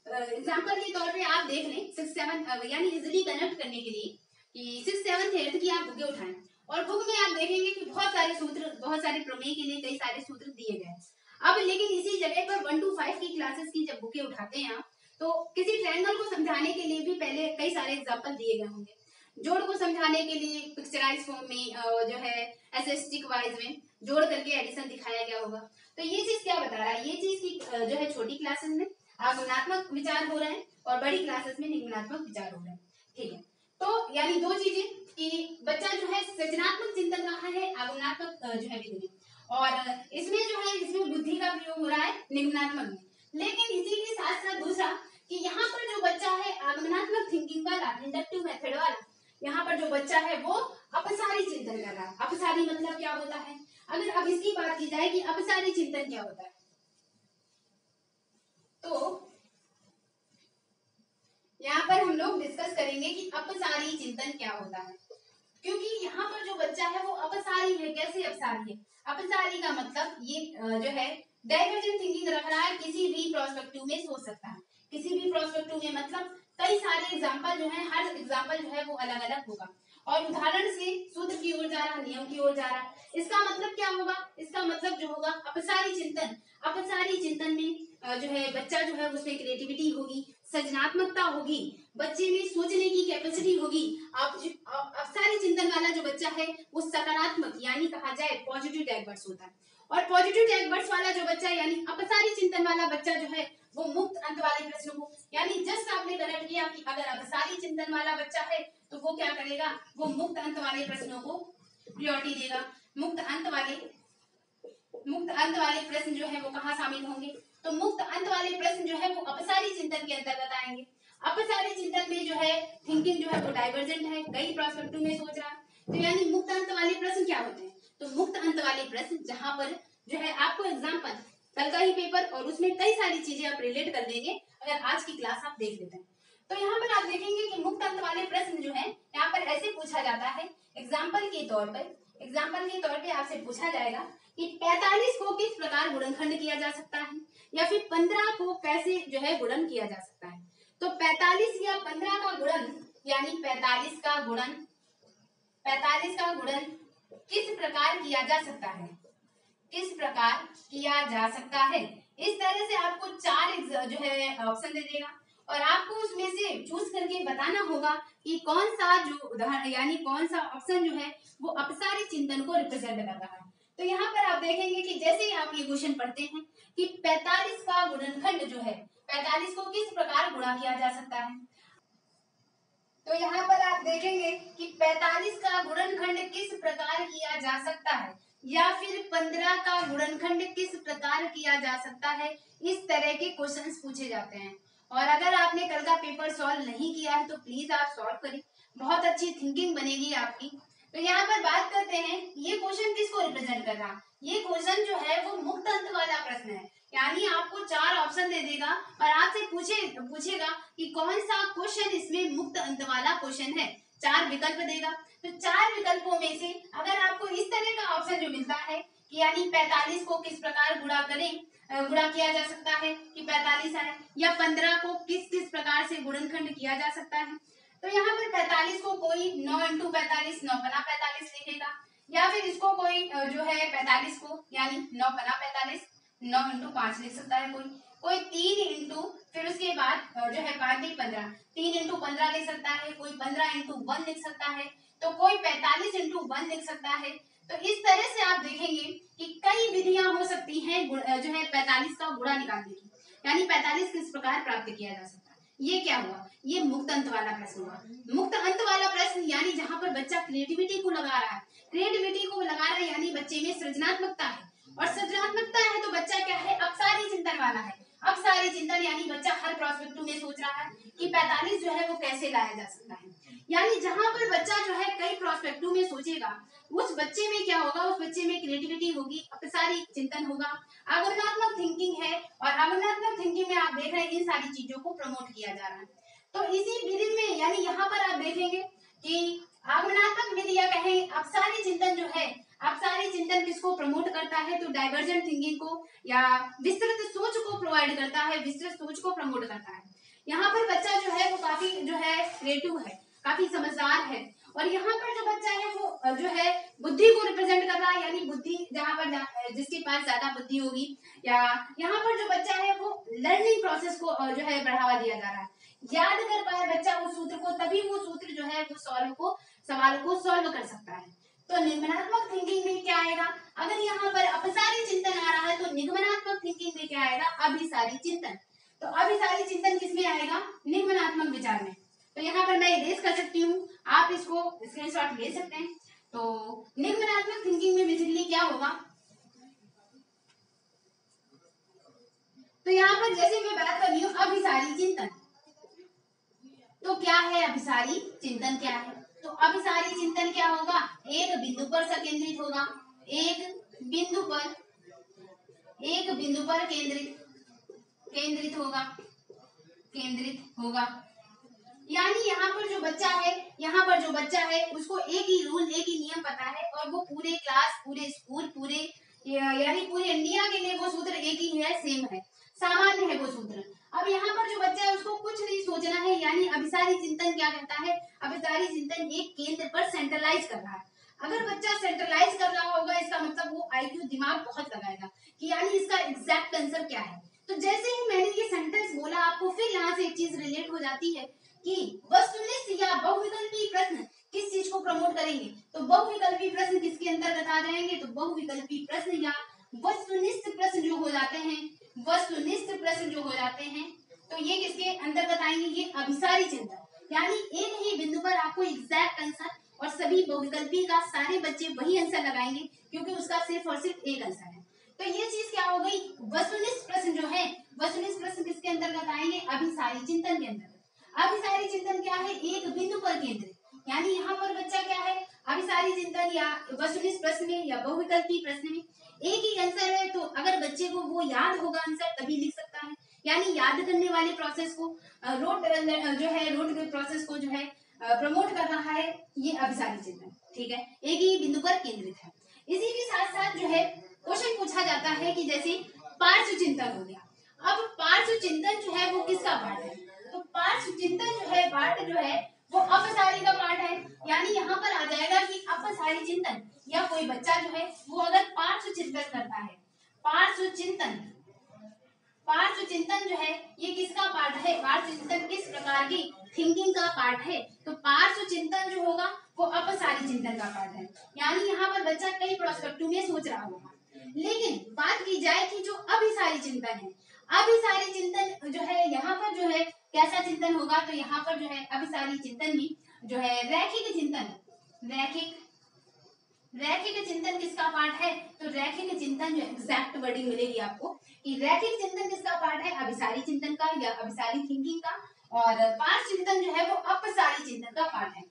एग्जाम्पल के तौर पे आप देख लें 6, 7 यानी इजिली कनेक्ट करने के लिए कि 6, 7, 8 की आप बुकें उठाएं और बुक में आप देखेंगे कि बहुत सारे सूत्र, बहुत सारे प्रमेय के लिए कई सारे सूत्र दिए गए। अब लेकिन इसी जगह पर 1 to 5 की क्लासेस की जब बुकें उठाते हैं आप, तो किसी ट्रायंगल को समझाने के लिए भी पहले कई सारे एग्जाम्पल दिए गए होंगे, जोड़ को समझाने के लिए पिक्चराइज फॉर्म में जो है ऐसे स्टिक वाइज में जोड़ करके एडिशन दिखाया गया होगा। तो ये चीज क्या बता रहा है, ये चीज की जो है छोटी क्लासेस में आगमनात्मक विचार हो रहे हैं और बड़ी क्लासेस में निगमनात्मक विचार हो रहे हैं, ठीक है। तो यानी दो चीजें कि बच्चा जो है सृजनात्मक चिंतन कहाँ है, आगमनात्मक जो है विधि में, और इसमें जो है इसमें बुद्धि का प्रयोग हो रहा है निगमनात्मक में। लेकिन इसी के साथ साथ दूसरा कि यहाँ पर जो बच्चा है आगमनात्मक थिंकिंग वाला, इंडक्टिव मेथड वाला, यहाँ पर जो बच्चा है वो अपसारी चिंतन कर रहा है। अपसारी मतलब क्या होता है, अगर अब इसकी बात की जाए कि अपसारी चिंतन क्या होता है, तो यहाँ पर हम लोग डिस्कस करेंगे कि अपसारी चिंतन क्या होता है। क्योंकि यहाँ पर जो बच्चा है वो अपसारी है। कैसे अपसारी है, अपसारी का मतलब ये जो है डाइवर्जेंट थिंकिंग रख रहा है, किसी भी प्रोस्पेक्टिव में सोच सकता है, किसी भी प्रोस्पेक्टिव में मतलब कई सारे एग्जाम्पल जो है, हर एग्जाम्पल जो है वो अलग अलग होगा और उदाहरण से सूत्र की ओर जा रहा, नियम की ओर जा रहा। इसका मतलब क्या होगा, इसका मतलब जो होगा अपसारी चिंतन। अपसारी चिंतन में जो है बच्चा जो है उसमें क्रिएटिविटी होगी, सृजनात्मकता होगी, बच्चे में सोचने की कैपेसिटी होगी। अपसारी चिंतन वाला जो बच्चा है वो सकारात्मक यानी कहा जाए पॉजिटिव टैग वर्ड्स होता है, और पॉजिटिव टैग वर्ड्स वाला जो बच्चा यानी अपसारी चिंतन वाला बच्चा जो है वो मुक्त अंत वाले प्रश्नों को, यानी जस्ट आपने कनेक्ट किया कि अगर अपसारी चिंतन वाला बच्चा है तो वो क्या करेगा, वो मुक्त अंत वाले प्रश्नों को प्रायोरिटी देगा। मुक्त अंत वाले प्रश्न जो है वो कहाँ शामिल होंगे, तो मुक्त अंत वाले प्रश्न जो है वो अपसारी चिंतन के अंतर्गत आएंगे। अपसारी चिंतन में जो है थिंकिंग जो है वो डाइवर्जेंट है, कई प्रोस्पेक्टिव में सोच रहा है, तो यानी मुक्त अंत वाले प्रश्न क्या होते हैं, तो मुक्त अंत वाले प्रश्न जहां पर जो है आपको एग्जाम्पल कल का ही पेपर और उसमें कई सारी चीजें आप रिलेट कर देंगे अगर आज की क्लास आप देख लेते हैं। तो यहाँ पर आप देखेंगे कि मुक्त अंत वाले प्रश्न जो है यहाँ पर ऐसे पूछा जाता है, एग्जाम्पल के तौर पे आपसे पूछा जाएगा कि 45 को किस प्रकार गुणनखंड किया जा सकता है, या फिर 15 को कैसे जो है गुणन किया जा सकता है। तो 45 या 15 का गुणन यानी 45 का गुणन किस प्रकार किया जा सकता है, इस तरह से आपको 4 जो है ऑप्शन दे देगा और आपको उसमें से चूज करके बताना होगा कि कौन सा जो उदाहरण यानी कौन सा ऑप्शन जो है वो अपसारी चिंतन को रिप्रेजेंट कर रहा है। तो यहाँ पर आप देखेंगे कि जैसे ही आप ये क्वेश्चन पढ़ते हैं कि 45 का गुणनखंड जो है 45 को किस प्रकार गुणा किया जा सकता है, तो यहाँ पर आप देखेंगे कि 45 का गुणनखंड किस प्रकार किया जा सकता है, या फिर 15 का गुणनखंड किस प्रकार किया जा सकता है, इस तरह के क्वेश्चंस पूछे जाते हैं। और अगर आपने कल का पेपर सॉल्व नहीं किया है तो प्लीज आप सॉल्व करें, बहुत अच्छी थिंकिंग बनेगी आपकी। तो यहाँ पर बात करते हैं ये क्वेश्चन किसको रिप्रेजेंट कर रहा, ये क्वेश्चन जो है वो मुक्त अंत वाला प्रश्न है, यानी आपको 4 ऑप्शन दे देगा और आपसे पूछेगा कि कौन सा क्वेश्चन इसमें मुक्त अंत वाला क्वेश्चन है, 4 विकल्प देगा। तो 4 विकल्पों में से अगर आपको इस तरह का ऑप्शन जो मिलता है कि यानी 45 को किस प्रकार गुणा किया जा सकता है कि 45 है, या 15 को किस प्रकार से गुणनखंड किया जा सकता है, तो यहाँ पर 45 को कोई 9 × 45 9 बना 45 लिखेगा, या फिर इसको कोई जो है 45 को यानी 9 बना 45 9 × 5 लिख सकता है, कोई 3 इंटू फिर उसके बाद जो है 5 15 3 × 15 लिख सकता है, कोई 15 × 1 लिख सकता है, तो कोई 45 × 1 लिख सकता है। तो इस तरह से आप देखेंगे कि कई विधियां हो सकती हैं जो है 45 का गुणा निकालने की, यानी 45 किस प्रकार प्राप्त किया जा सकता है। ये क्या हुआ, ये मुक्त अंत वाला प्रश्न हुआ। मुक्त अंत वाला प्रश्न यानी जहां पर बच्चा क्रिएटिविटी को लगा रहा है, यानी बच्चे में सृजनात्मकता है, और सृजनात्मकता है तो बच्चा क्या है, अपसारी चिंतन वाला है। अपसारी चिंतन यानी बच्चा हर प्रोस्पेक्टिव में सोच रहा है कि 45 जो है वो कैसे लाया जा सकता है, यानी जहां पर बच्चा जो है कई प्रोस्पेक्टिव में सोचेगा उस बच्चे में क्या होगा, उस बच्चे में क्रिएटिविटी होगी, अपसारी चिंतन होगा, आगमनात्मक थिंकिंग है, और आगमनात्मक थिंकिंग में आप देख रहे हैं इन सारी चीजों को प्रमोट किया जा रहा है। तो इसी विधि में यानी यहाँ पर आप देखेंगे कि आगमनात्मक विधि या कहें अपसारी चिंतन जो है, अपसारी चिंतन किसको प्रमोट करता है, तो डाइवर्जेंट थिंकिंग को या विस्तृत सोच को प्रोवाइड करता है, विस्तृत सोच को प्रमोट करता है। यहाँ पर बच्चा जो है वो काफी जो है क्रिएटिव है, काफी समझदार है, और यहाँ पर जो बच्चा है वो जो है बुद्धि को रिप्रेजेंट कर रहा है, यानी बुद्धि जहाँ पर जिसके पास ज्यादा बुद्धि होगी, या यहाँ पर जो बच्चा है वो लर्निंग प्रोसेस को जो है बढ़ावा दिया जा रहा है, याद कर पाए बच्चा उस सूत्र को, तभी वो सूत्र जो है वो सवाल को सॉल्व कर सकता है। तो निगमनात्मक थिंकिंग में क्या आएगा, अगर यहाँ पर अपसारी चिंतन आ रहा है तो निगमनात्मक थिंकिंग में क्या आएगा, अभिसारी चिंतन। तो अभिसारी चिंतन किसमें आएगा, निगमनात्मक विचार में। तो यहाँ पर मैं इरेज कर सकती हूँ, आप इसको स्क्रीनशॉट ले सकते हैं। तो निगमनात्मक थिंकिंग में बेसिकली क्या होगा, तो यहाँ पर जैसे मैं बात कर रही हूँ अभिसारी चिंतन, तो क्या है अभिसारी चिंतन क्या है, तो अभिसारी चिंतन क्या होगा, एक बिंदु पर संकेंद्रित होगा, एक बिंदु पर केंद्रित होगा, यानी यहाँ पर जो बच्चा है उसको एक ही रूल एक ही नियम पता है, और वो पूरे क्लास पूरे स्कूल यानी पूरे इंडिया के लिए वो सूत्र एक ही है, सेम है, सामान्य है वो सूत्र। अब यहाँ पर जो बच्चा है उसको कुछ नहीं सोचना है, यानी अभिसारी चिंतन क्या कहता है, अभिसारी चिंतन एक केंद्र पर सेंट्रलाइज कर रहा है। अगर बच्चा सेंट्रलाइज कर रहा होगा इसका मतलब वो आईक्यू दिमाग बहुत लगाएगा कि यानी इसका एग्जैक्ट आंसर क्या है, तो जैसे ही मैंने ये सेंटेंस बोला आपको फिर यहाँ से एक चीज रिलेट हो जाती है कि वस्तुनिष्ठ या बहुविकल्पी प्रश्न किस चीज को प्रमोट करेंगे, तो बहुविकल्पी प्रश्न किसके अंतर्गत आ जाएंगे, तो बहुविकल्पी प्रश्न या वस्तुनिष्ठ प्रश्न जो हो जाते हैं, वस्तुनिष्ठ प्रश्न जो हो जाते हैं तो ये किसके अंतर्गत आएंगे, ये अभिसारी चिंतन। यानी एक ही बिंदु पर आपको एग्जैक्ट आंसर और सभी बहुविकल्पी का सारे बच्चे वही आंसर लगाएंगे क्योंकि उसका सिर्फ और सिर्फ एक आंसर है। तो ये चीज क्या हो गई, वस्तुनिष्ठ प्रश्न जो है, वस्तुनिष्ठ प्रश्न किसके अंतर्गत आएंगे, अभिसारी चिंतन के अंतर्गत। अभिसारी चिंतन क्या है, एक बिंदु पर केंद्रित, यानी यहाँ पर बच्चा क्या है, अभिसारी चिंतन या वस्तुनिष्ठ प्रश्न में या बहुविकल्पी प्रश्न में एक ही आंसर है, तो अगर बच्चे को वो याद होगा आंसर तभी लिख सकता है। यानी याद करने वाले प्रोसेस को रोट जो है रोट प्रोसेस को जो है प्रमोट कर रहा है ये अभिसारी चिंतन। ठीक है, एक ही बिंदु पर केंद्रित है। इसी के साथ साथ जो है क्वेश्चन पूछा जाता है कि जैसे पार्श्व चिंतन हो गया। अब पार्श्व चिंतन जो है वो किसका पार्ट है, तो पार्श्व चिंतन जो है पार्ट जो है वो अपसारी का पार्ट है। यानी यहाँ पर आ जाएगा कि अपसारी चिंतन या कोई बच्चा जो है वो अगर पार्श्व चिंतन करता है, पार्श्व चिंतन जो है ये किसका पार्ट है, पार्श्व चिंतन किस प्रकार की थिंकिंग का पार्ट है, तो पार्श्व चिंतन जो होगा वो अपसारी चिंतन का पार्ट है। यानी यहाँ पर बच्चा कई प्रोस्पेक्टिव में सोच रहा होगा। लेकिन बात की जाए कि जो अभिसारी चिंतन है, अभिसारी चिंतन जो है यहाँ पर जो है कैसा चिंतन होगा, तो यहाँ पर जो है अभिसारी चिंतन में जो है रैखिक चिंतन, रैखिक चिंतन किसका पार्ट है, तो रैखिक चिंतन जो एग्जैक्ट वर्डिंग मिलेगी आपको कि रैखिक चिंतन किसका पार्ट है, अभिसारी चिंतन का या अभिसारी थिंकिंग का, और पार्श्व चिंतन जो है वो अपसारी चिंतन का पार्ट है।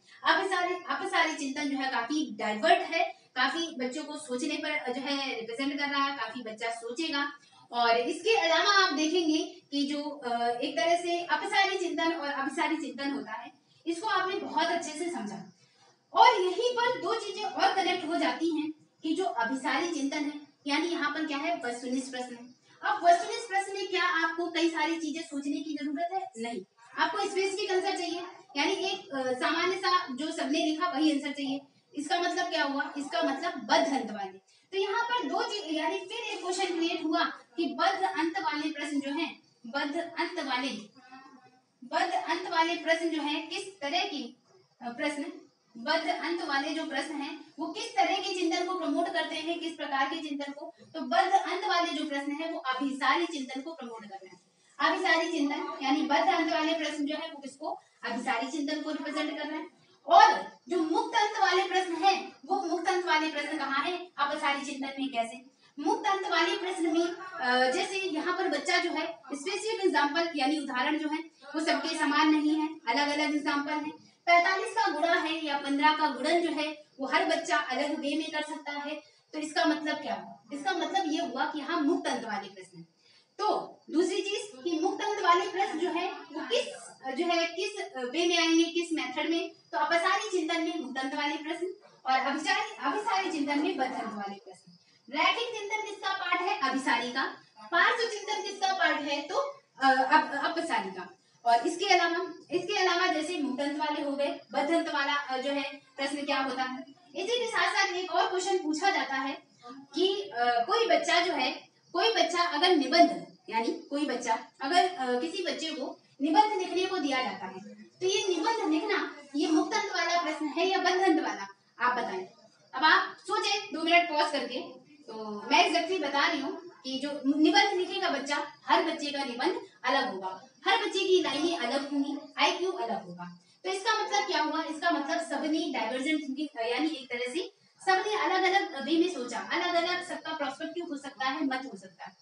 अपसारी चिंतन जो है काफी डाइवर्ट है, काफी बच्चों को सोचने पर जो है रिप्रेजेंट कर रहा है, काफी बच्चा सोचेगा। और इसके अलावा आप देखेंगे कि जो एक तरह से अपसारी चिंतन और अभिसारी चिंतन होता है, इसको आपने बहुत अच्छे से समझा। और यहीं पर दो चीजें और कनेक्ट हो जाती हैं कि जो अभिसारी चिंतन है यानी यहाँ पर क्या है, वस्तुनिष्ठ प्रश्न है। अब वस्तुनिष्ठ प्रश्न में क्या आपको कई सारी चीजें सोचने की जरूरत है, नहीं, आपको स्पेसिफिक आंसर चाहिए। यानी एक सामान्य सा जो सबने लिखा वही आंसर चाहिए। इसका मतलब क्या हुआ, इसका मतलब बद्ध अंत वाले। तो यहाँ पर दो चीज यानी फिर एक क्वेश्चन क्रिएट हुआ कि बद्ध अंत वाले प्रश्न जो है, बद्ध अंत वाले प्रश्न जो है किस तरह की प्रश्न, बद्ध अंत वाले जो प्रश्न हैं वो किस तरह के चिंतन को प्रमोट करते हैं, किस प्रकार के चिंतन को, तो बद्ध अंत वाले जो प्रश्न है वो अभिसारी चिंतन को प्रमोट कर रहे हैं। अभिसारी चिंतन यानी बद्ध अंत वाले प्रश्न जो है वो किसको, अभिसारी चिंतन को रिप्रेजेंट कर रहे हैं। और जो मुक्त अंत वाले प्रश्न है वो मुक्त अंत वाले प्रश्न कहाँ है, अपसारी चिंतन में। कैसे मुक्त अंत वाले प्रश्न में जैसे यहाँ पर बच्चा जो है स्पेसिफिक एग्जाम्पल यानी उदाहरण जो है वो सबके समान नहीं है, अलग अलग एग्जाम्पल है। 45 का गुणा है या 15 का गुणन जो है वो हर बच्चा अलग वे में कर सकता है। तो इसका मतलब क्या हुआ, इसका मतलब ये हुआ कि यहाँ मुक्त अंत वाले प्रश्न। तो दूसरी चीज कि मुक्त अंत वाले प्रश्न जो है वो किस वे में आएंगे, किस मेथड में, तो अपसारी चिंतन में मुक्त अंत वाले प्रश्न और अभिसारी चिंतन में बद्ध अंत वाले प्रश्न। रैखिक चिंतन किसका पार्ट है, अभिसारी का। पार्श्व चिंतन किसका पार्ट है, तो अपसारी का। और इसके अलावा जैसे मुक्त अंत वाले हो गए, बद्ध अंत वाला जो है प्रश्न क्या होता है। इसी के साथ साथ एक और क्वेश्चन पूछा जाता है कि कोई बच्चा अगर निबंध यानी कोई बच्चा अगर किसी बच्चे को निबंध लिखने को दिया जाता है तो ये निबंध लिखना ये मुक्त अंत वाला प्रश्न है या बद्ध अंत वाला, आप बताएं। अब आप सोचे 2 मिनट पॉज करके, तो मैं एग्जैक्टली बता रही हूँ कि जो निबंध लिखेगा बच्चा, हर बच्चे का निबंध अलग होगा, हर बच्चे की लाइनें अलग होंगी, IQ अलग होगा। तो इसका मतलब क्या हुआ, इसका मतलब सबने डाइवर्जेंट थिंकिंग यानी एक तरह से सबने अलग अलग वे में सोचा, अलग अलग सबका पर्सपेक्टिव हो सकता है, मत हो सकता है,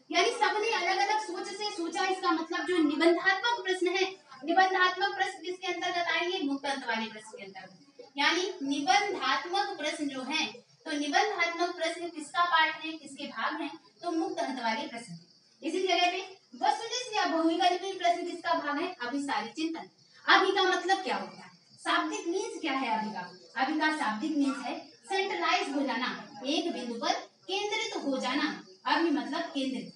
यानी सबने अलग अलग सोच से सोचा। इसका मतलब जो निबंधात्मक प्रश्न है, निबंधात्मक प्रश्न किसके अंतर्गत आएंगे, मुक्त अंत वाले प्रश्न के अंतर्गत। यानी निबंधात्मक प्रश्न जो है, तो निबंधात्मक प्रश्न किसका पार्ट है, किसके भाग हैं, तो मुक्त अंत वाले प्रश्न। इसी जगह पे वस्तुनिष्ठ या बहुविकल्पी प्रश्न किसका भाग है, अभिसारी चिंतन। अभि का मतलब क्या होता है, शाब्दिक मीन्स क्या है अभि का, अभि का शाब्दिक मीन्स है सेंट्रलाइज हो जाना, एक बिंदु पर केंद्रित हो जाना। अभि मतलब केंद्रित,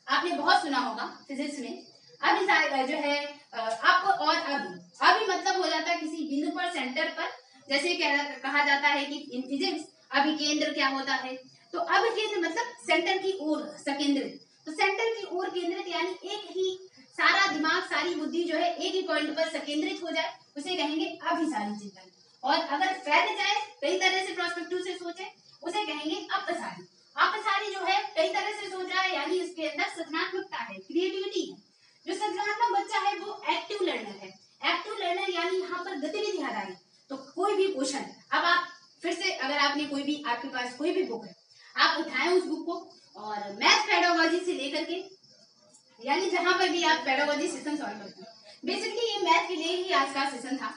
आपने बहुत सुना होगा फिजिक्स में। अभि जो है अप और अभि मतलब हो जाता है किसी बिंदु पर, सेंटर पर। जैसे कहा जाता है कि इन फिजिक्स अभिकेंद्र क्या होता है, तो अभिकेंद्र मतलब सेंटर की ओर, सकेंद्रित। तो सेंटर की ओर केंद्रित यानी एक ही सारा दिमाग सारी बुद्धि जो है एक ही पॉइंट पर संकेंद्रित हो जाए उसे कहेंगे अभिसारी चिंतन। और अगर फैल जाए कई तरह से प्रोस्पेक्टिव से सोचे उसे कहेंगे अपसारी। अपसारी जो है कई तरह से सोच रहा है यानी इसके अंदर सृजनात्मकता है, क्रिएटिविटी है। जो सृजनात्मक बच्चा है वो एक्टिव लर्नर है। एक्टिव लर्नर यानी यहाँ पर गतिविधि आ रही है तो कोई भी क्वेश्चन, अब आप फिर से अगर आपने कोई भी, आपके पास कोई भी बुक है, आप उठाएं उस बुक को और मैथ पेडागोजी से लेकर के यानी जहां पर भी आप पेडागोजी सेशन सॉल्व करते हैं, बेसिकली ये मैथ के लिए ही आज का सेशन था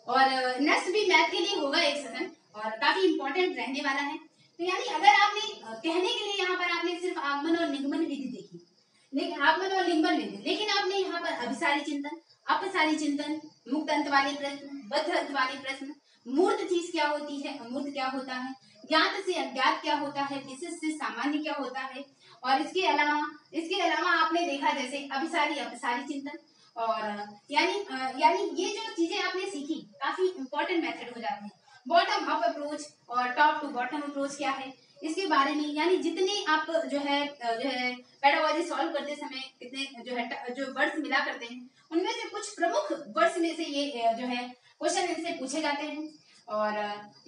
और नेक्स्ट भी मैथ के लिए होगा एक सेशन और काफी इंपॉर्टेंट रहने वाला है। तो यानी अगर आपने कहने के लिए यहाँ पर आपने सिर्फ आगमन और निगमन विधि देखी, लेकिन आगमन और निगमन विधि, लेकिन आपने यहाँ पर अभिसारी चिंतन, अपसारी चिंतन, मुक्त अंत वाले प्रश्न, बद्ध अंत वाले प्रश्न, मूर्त चीज क्या होती है, अमूर्त क्या होता है, ज्ञात से अज्ञात क्या होता है, विशिष्ट से सामान्य क्या होता है, और इसके अलावा आपने देखा जैसे अभिसारी अपसारी चिंतन और यानी ये जो चीजें आपने सीखी काफी इंपॉर्टेंट मेथड हो जाते हैं। बॉटम अप अप्रोच और टॉप टू बॉटम अप्रोच क्या है इसके बारे में, यानी जितने आप जो है पेडागोजी सॉल्व करते समय कितने जो वर्ड्स मिला करते हैं उनमें से कुछ प्रमुख वर्ड्स में से ये जो है क्वेश्चन इनसे पूछे जाते हैं और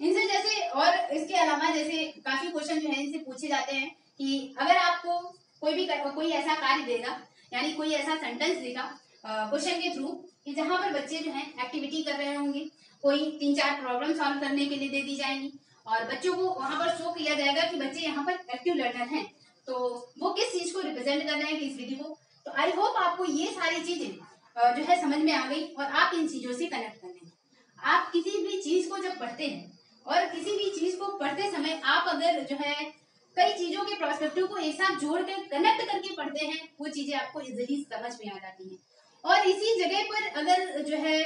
इनसे जैसे, और इसके अलावा जैसे काफी क्वेश्चन जो है इनसे पूछे जाते हैं कि अगर आपको कोई ऐसा कार्य देगा यानी कोई ऐसा सेंटेंस देगा क्वेश्चन के थ्रू कि जहां पर बच्चे जो है एक्टिविटी कर रहे होंगे, कोई 3-4 प्रॉब्लम सॉल्व करने के लिए दे दी जाएंगी और बच्चों को वहां पर शो किया जाएगा कि बच्चे यहाँ पर एक्टिव लर्नर हैं, तो वो किस चीज को रिप्रेजेंट कर रहे हैं किस विधि को। तो आई होप आपको ये सारी चीजें जो है समझ में आ गई और आप इन चीजों से कनेक्ट कर लेंगे। आप किसी भी चीज को जब पढ़ते हैं और किसी भी चीज को पढ़ते समय आप अगर जो है कई चीजों के प्रोस्पेक्टिव को एक साथ जोड़ कर कनेक्ट करके पढ़ते हैं, वो चीजें आपको इजीली समझ में आ जाती हैं। और इसी जगह पर अगर जो है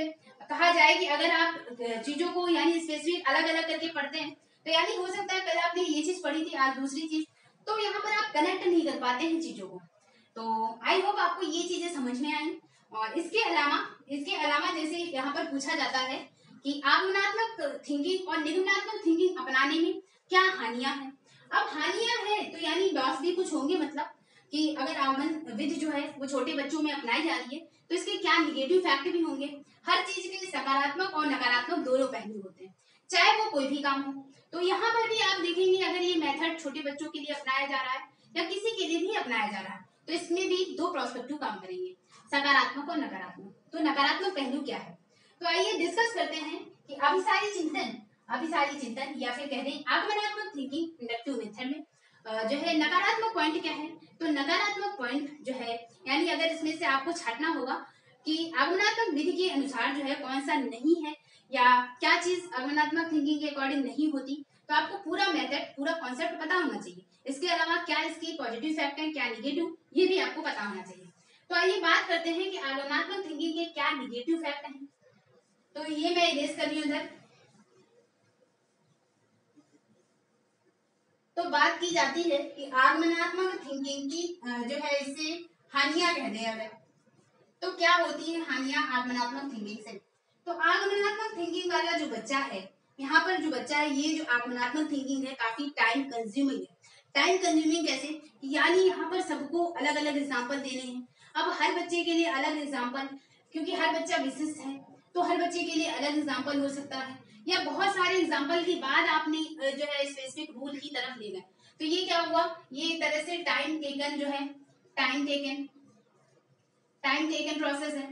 कहा जाए कि अगर आप चीजों को यानी स्पेसिफिक अलग अलग करके पढ़ते हैं तो यानी हो सकता है कल आपने ये चीज पढ़ी थी आज दूसरी चीज, तो यहाँ पर आप कनेक्ट नहीं कर पाते हैं चीजों को। तो आई होप आपको ये चीजें समझ में आई। और इसके अलावा जैसे यहाँ पर पूछा जाता है कि आगमनात्मक थिंकिंग और निगमनात्मक थिंकिंग अपनाने में क्या हानियां हैं। अब हानियां हैं तो यानी लॉस भी कुछ होंगे, मतलब कि अगर आगमन विधि जो है वो छोटे बच्चों में अपनाई जा रही है तो इसके क्या निगेटिव फैक्ट भी होंगे। हर चीज के सकारात्मक और नकारात्मक दोनों पहलू होते हैं, चाहे वो कोई भी काम हो। तो यहाँ पर भी आप देखेंगे अगर ये मेथड छोटे बच्चों के लिए अपनाया जा रहा है या किसी के लिए भी अपनाया जा रहा है तो इसमें भी दो प्रोस्पेक्टिव काम करेंगे, सकारात्मक और नकारात्मक। तो नकारात्मक पहलू क्या है, तो आइए डिस्कस करते हैं कि अभिसारी चिंतन या फिर कह दें आगमनात्मक थिंकिंग इंडक्टिव मेथड में जो है नकारात्मक पॉइंट क्या है। तो नकारात्मक पॉइंट जो है यानी अगर इसमें से आपको छांटना होगा कि आगमनात्मक विधि के अनुसार जो है कौन सा नहीं है या क्या चीज आगमनात्मक थिंकिंग के अकॉर्डिंग नहीं होती, तो आपको पूरा मेथड पूरा कॉन्सेप्ट पता होना चाहिए। इसके अलावा क्या इसकी पॉजिटिव फैक्ट है क्या निगेटिव, ये भी आपको पता होना चाहिए। तो आइए बात करते हैं कि आगमनात्मक थिंकिंग के क्या निगेटिव फैक्ट हैं। तो ये मैं इरेज कर रही हूँ इधर। तो बात की जाती है कि आगमनात्मक थिंकिंग की जो है इससे हानियां कह दें अगर, तो क्या होती है हानियां आगमनात्मक थिंकिंग से। तो आगमनात्मक थिंकिंग वाला जो बच्चा है, यहाँ पर जो बच्चा है ये जो आगमनात्मक थिंकिंग है काफी टाइम कंज्यूमिंग है। टाइम कंज्यूमिंग कैसे, यानी यहाँ पर सबको अलग अलग एग्जाम्पल देने हैं। अब हर बच्चे के लिए अलग एग्जाम्पल, क्योंकि हर बच्चा विशिष्ट है तो हर बच्चे के लिए अलग एग्जाम्पल हो सकता है, या बहुत सारे एग्जाम्पल के बाद आपने जो है स्पेसिफिक रूल की तरफ ले गए। तो ये क्या हुआ, ये एक तरह से टाइम टेकन जो है टाइम टेकन प्रोसेस है।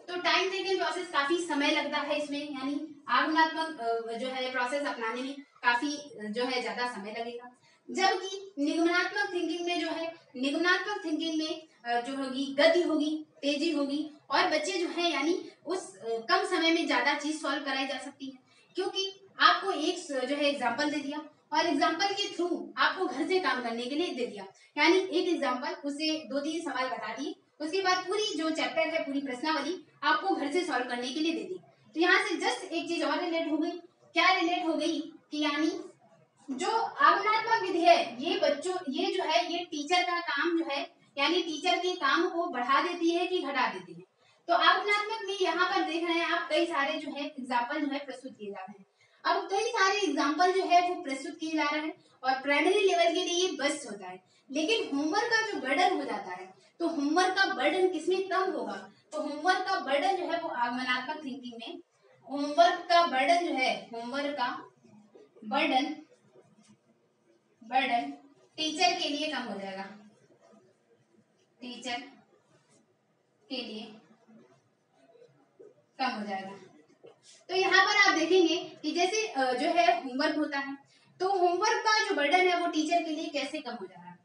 तो टाइम टेकन प्रोसेस काफी समय लगता है इसमें, यानी आगमनात्मक जो है प्रोसेस अपनाने में काफी जो है ज्यादा समय लगेगा। जबकि निगमनात्मक थिंकिंग में जो है निगमनात्मक थिंकिंग में जो होगी गति होगी, तेजी होगी और बच्चे जो है यानी उस कम समय में ज्यादा चीज सॉल्व कराई जा सकती है, क्योंकि आपको एक जो है एग्जाम्पल दे दिया और एग्जाम्पल के थ्रू आपको घर से काम करने के लिए दे दिया। यानी एक एग्जाम्पल उसे 2-3 सवाल बता दिए, उसके बाद पूरी जो चैप्टर है पूरी प्रश्नावली आपको घर से सॉल्व करने के लिए दे दी। तो यहाँ से जस्ट एक चीज और रिलेट हो गई, क्या रिलेट हो गई कि यानी जो आगमनात्मक विधि है ये बच्चों ये जो है ये टीचर का काम जो है यानी टीचर के काम को बढ़ा देती है कि घटा देती है। तो आगमनात्मक में यहाँ पर देख रहे हैं आप कई सारे जो है एग्जाम्पल जो है प्रस्तुत किए जाते हैं। अब कई सारे एग्जाम्पल जो है वो प्रस्तुत किए जा रहे हैं और प्राइमरी लेवल के लिए ये बेस्ट होता है, लेकिन होमवर्क का जो बर्डन हो जाता है, तो होमवर्क का बर्डन किसमें कम होगा, तो होमवर्क का बर्डन जो है वो आगमनात्मक थिंकिंग में, होमवर्क का बर्डन जो है, होमवर्क का बर्डन बर्डन टीचर के लिए कम हो जाएगा, टीचर के लिए कम हो जाएगा। तो यहाँ पर आप देखेंगे कि जैसे जो है होमवर्क होता है, तो होमवर्क का जो बर्डन है वो टीचर के लिए कैसे कम हो जा रहा है।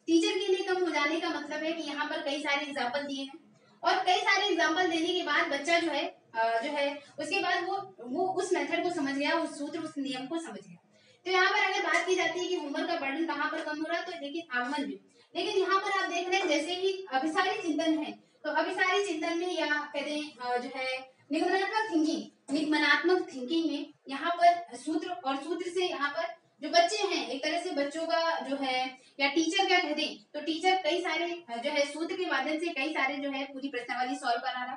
टीचर के लिए कम हो जाने का मतलब है कि यहाँ पर कई सारे एग्जाम्पल दिए हैं और कई सारे एग्जाम्पल देने के बाद बच्चा जो है उसके बाद वो उस मेथड को समझ गया, उस सूत्र, उस नियम को समझ गया। तो यहाँ पर अगर बात की जाती है कि होमवर्क का बर्डन कहाँ पर कम हो रहा है, तो लेकिन आगमन में, लेकिन यहाँ पर आप देख रहे हैं जैसे ही अभिसारी चिंतन है, तो अभिसारी चिंतन में या कहते हैं जो है निगमनात्मक थिंकिंग में यहाँ पर सूत्र और सूत्र से यहाँ पर जो बच्चे हैं, एक तरह से बच्चों का जो है या टीचर क्या कहते हैं, तो टीचर कई सारे जो है सूत्र के माध्यम से कई सारे जो है पूरी प्रश्नावली सॉल्व करा रहा।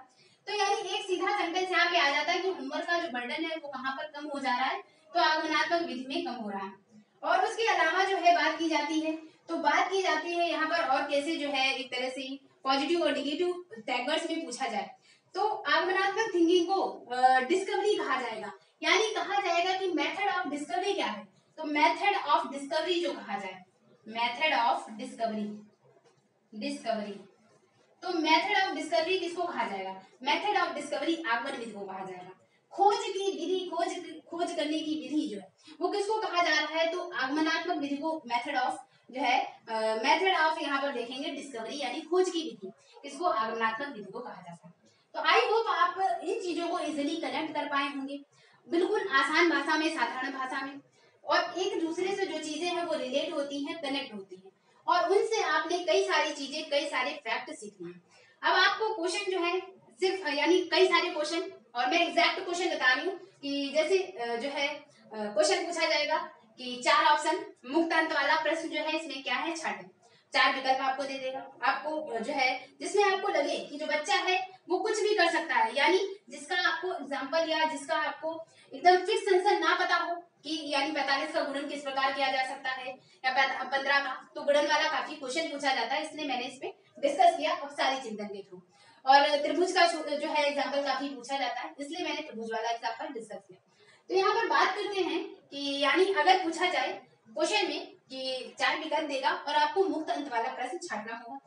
तो यानी एक सीधा सेंटेंस यहाँ पे आ जाता है कि होमवर्क का जो बर्डन है वो कहाँ पर कम हो जा रहा है, तो आगमनात्मक विधि में कम हो रहा है। और उसके अलावा जो है बात की जाती है, तो बात की जाती है यहाँ पर और कैसे जो है एक तरह से पॉजिटिव और निगेटिव टैगर्स में पूछा जाए, तो आगमनात्मक थिंकिंग को डिस्कवरी कहा जाएगा, यानी कहा जाएगा कि मेथड ऑफ डिस्कवरी क्या है, तो मेथड ऑफ डिस्कवरी जो कहा जाए, मेथड ऑफ डिस्कवरी, तो मेथड ऑफ डिस्कवरी किसको कहा जाएगा, मेथड ऑफ डिस्कवरी आगमन विधि को कहा जाएगा। खोज की विधि, खोज करने की विधि जो है वो किसको कहा जा रहा है, तो आगमनात्मक विधि को मेथड ऑफ जो है मेथड ऑफ यहाँ पर देखेंगे डिस्कवरी यानी खोज की विधि, इसको आगमनात्मक विधि को कहा जाता है। तो आई होप आप इन चीजों को इजिली कनेक्ट कर पाए होंगे, बिल्कुल आसान भाषा में, साधारण भाषा में, और एक दूसरे से जो चीजें हैं वो रिलेट होती हैं, कनेक्ट होती हैं, और उनसे आपने कई सारी चीजें, कई सारे फैक्ट सीख लिए। अब आपको क्वेश्चन जो है सिर्फ यानी कई सारे क्वेश्चन, और मैं एग्जैक्ट क्वेश्चन बता रही हूँ कि जैसे जो है क्वेश्चन पूछा जाएगा कि 4 ऑप्शन मुक्त अंत वाला प्रश्न जो है इसमें क्या है, छठ, 4 विकल्प आपको दे देगा, आपको जो है जिसमें आपको लगे कि जो बच्चा है वो कुछ भी कर सकता है, यानी जिसका आपको एग्जाम्पल या जिसका आपको एकदम फिक्स आंसर ना पता हो कि यानी 45 का गुणन किस प्रकार किया जा सकता है या 15 का, तो गुणन वाला काफी क्वेश्चन पूछा जाता है, इसलिए मैंने इस पे डिस्कस किया अपसारी चिंतन के थ्रू। और त्रिभुज का जो है एग्जाम्पल काफी पूछा जाता है, इसलिए मैंने त्रिभुज वाला एग्जाम्पल डिस्कस किया। तो यहाँ पर बात करते हैं कि यानी अगर पूछा जाए क्वेश्चन में कि 4 विकल्प देगा और आपको मुक्त अंत वाला प्रश्न छाटना होगा।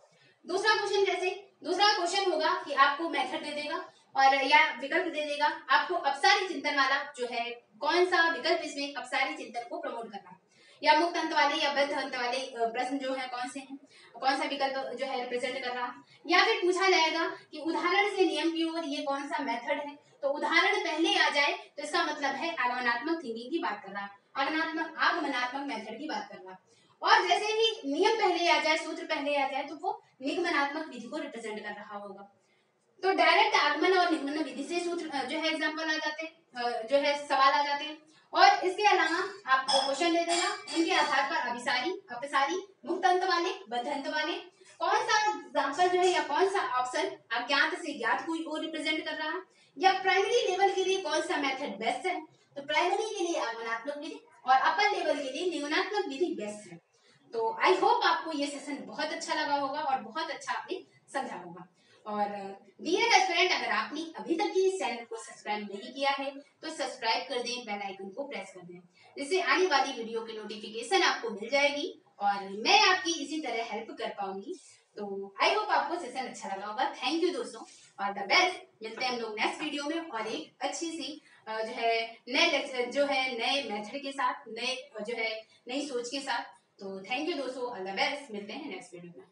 दूसरा क्वेश्चन कैसे, दूसरा क्वेश्चन होगा कि आपको मेथड दे देगा और या विकल्प दे देगा, आपको अपसारी चिंतन वाला जो है कौन सा विकल्प इसमें अपसारी चिंतन को प्रमोट करना, या मुक्त अंत वाले या बद्ध अंत वाले प्रश्न जो है कौन से हैं, कौन सा विकल्प जो है रिप्रेजेंट कर रहा, या फिर पूछा जाएगा कि उदाहरण से नियम की ओर ये कौन सा मेथड है, तो उदाहरण पहले आ जाए तो इसका मतलब है आगमनात्मक थिंकिंग की बात कर रहा, आगमनात्मक मेथड की बात कर रहा, और जैसे ही नियम पहले आ जाए, सूत्र पहले आ जाए, तो वो निगमनात्मक विधि को रिप्रेजेंट कर रहा होगा। तो डायरेक्ट आगमन और निगमन विधि से सूत्र जो है एग्जाम्पल आ जाते हैं, जो है सवाल आ जाते हैं, और इसके अलावा आपको क्वेश्चन दे देगा, उनके आधार पर अभिसारी, अपसारी, मुक्त अंत वाले, बद्ध अंत वाले, कौन सा एग्जाम्पल जो है या कौन सा ऑप्शन अज्ञात से ज्ञात को रिप्रेजेंट कर रहा है, या प्राइमरी लेवल के लिए कौन सा मेथड बेस्ट है, तो प्राइमरी के लिए आगमनात्मक विधि और अपर लेवल के लिए निगमनात्मक विधि बेस्ट है। तो आई होप आपको ये सेशन बहुत अच्छा लगा होगा और बहुत अच्छा आपने समझा होगा। और डियर एस्पिरेंट, अगर आपने अभी तक इस चैनल को सब्सक्राइब नहीं किया है तो सब्सक्राइब कर दें, बेल आइकन को प्रेस कर दें, जिससे आने वाली वीडियो की नोटिफिकेशन आपको मिल जाएगी और मैं आपकी इसी तरह हेल्प कर पाऊंगी। तो आई होप आपको सेशन अच्छा लगा होगा। थैंक यू दोस्तों, और द बेस्ट। मिलते हैं हम लोग नेक्स्ट वीडियो में और एक अच्छी सी जो है नए जो है नए मेथड के साथ, नए जो है नई सोच के साथ। तो थैंक यू दोस्तों, ऑल द बेस्ट। मिलते हैं नेक्स्ट वीडियो में।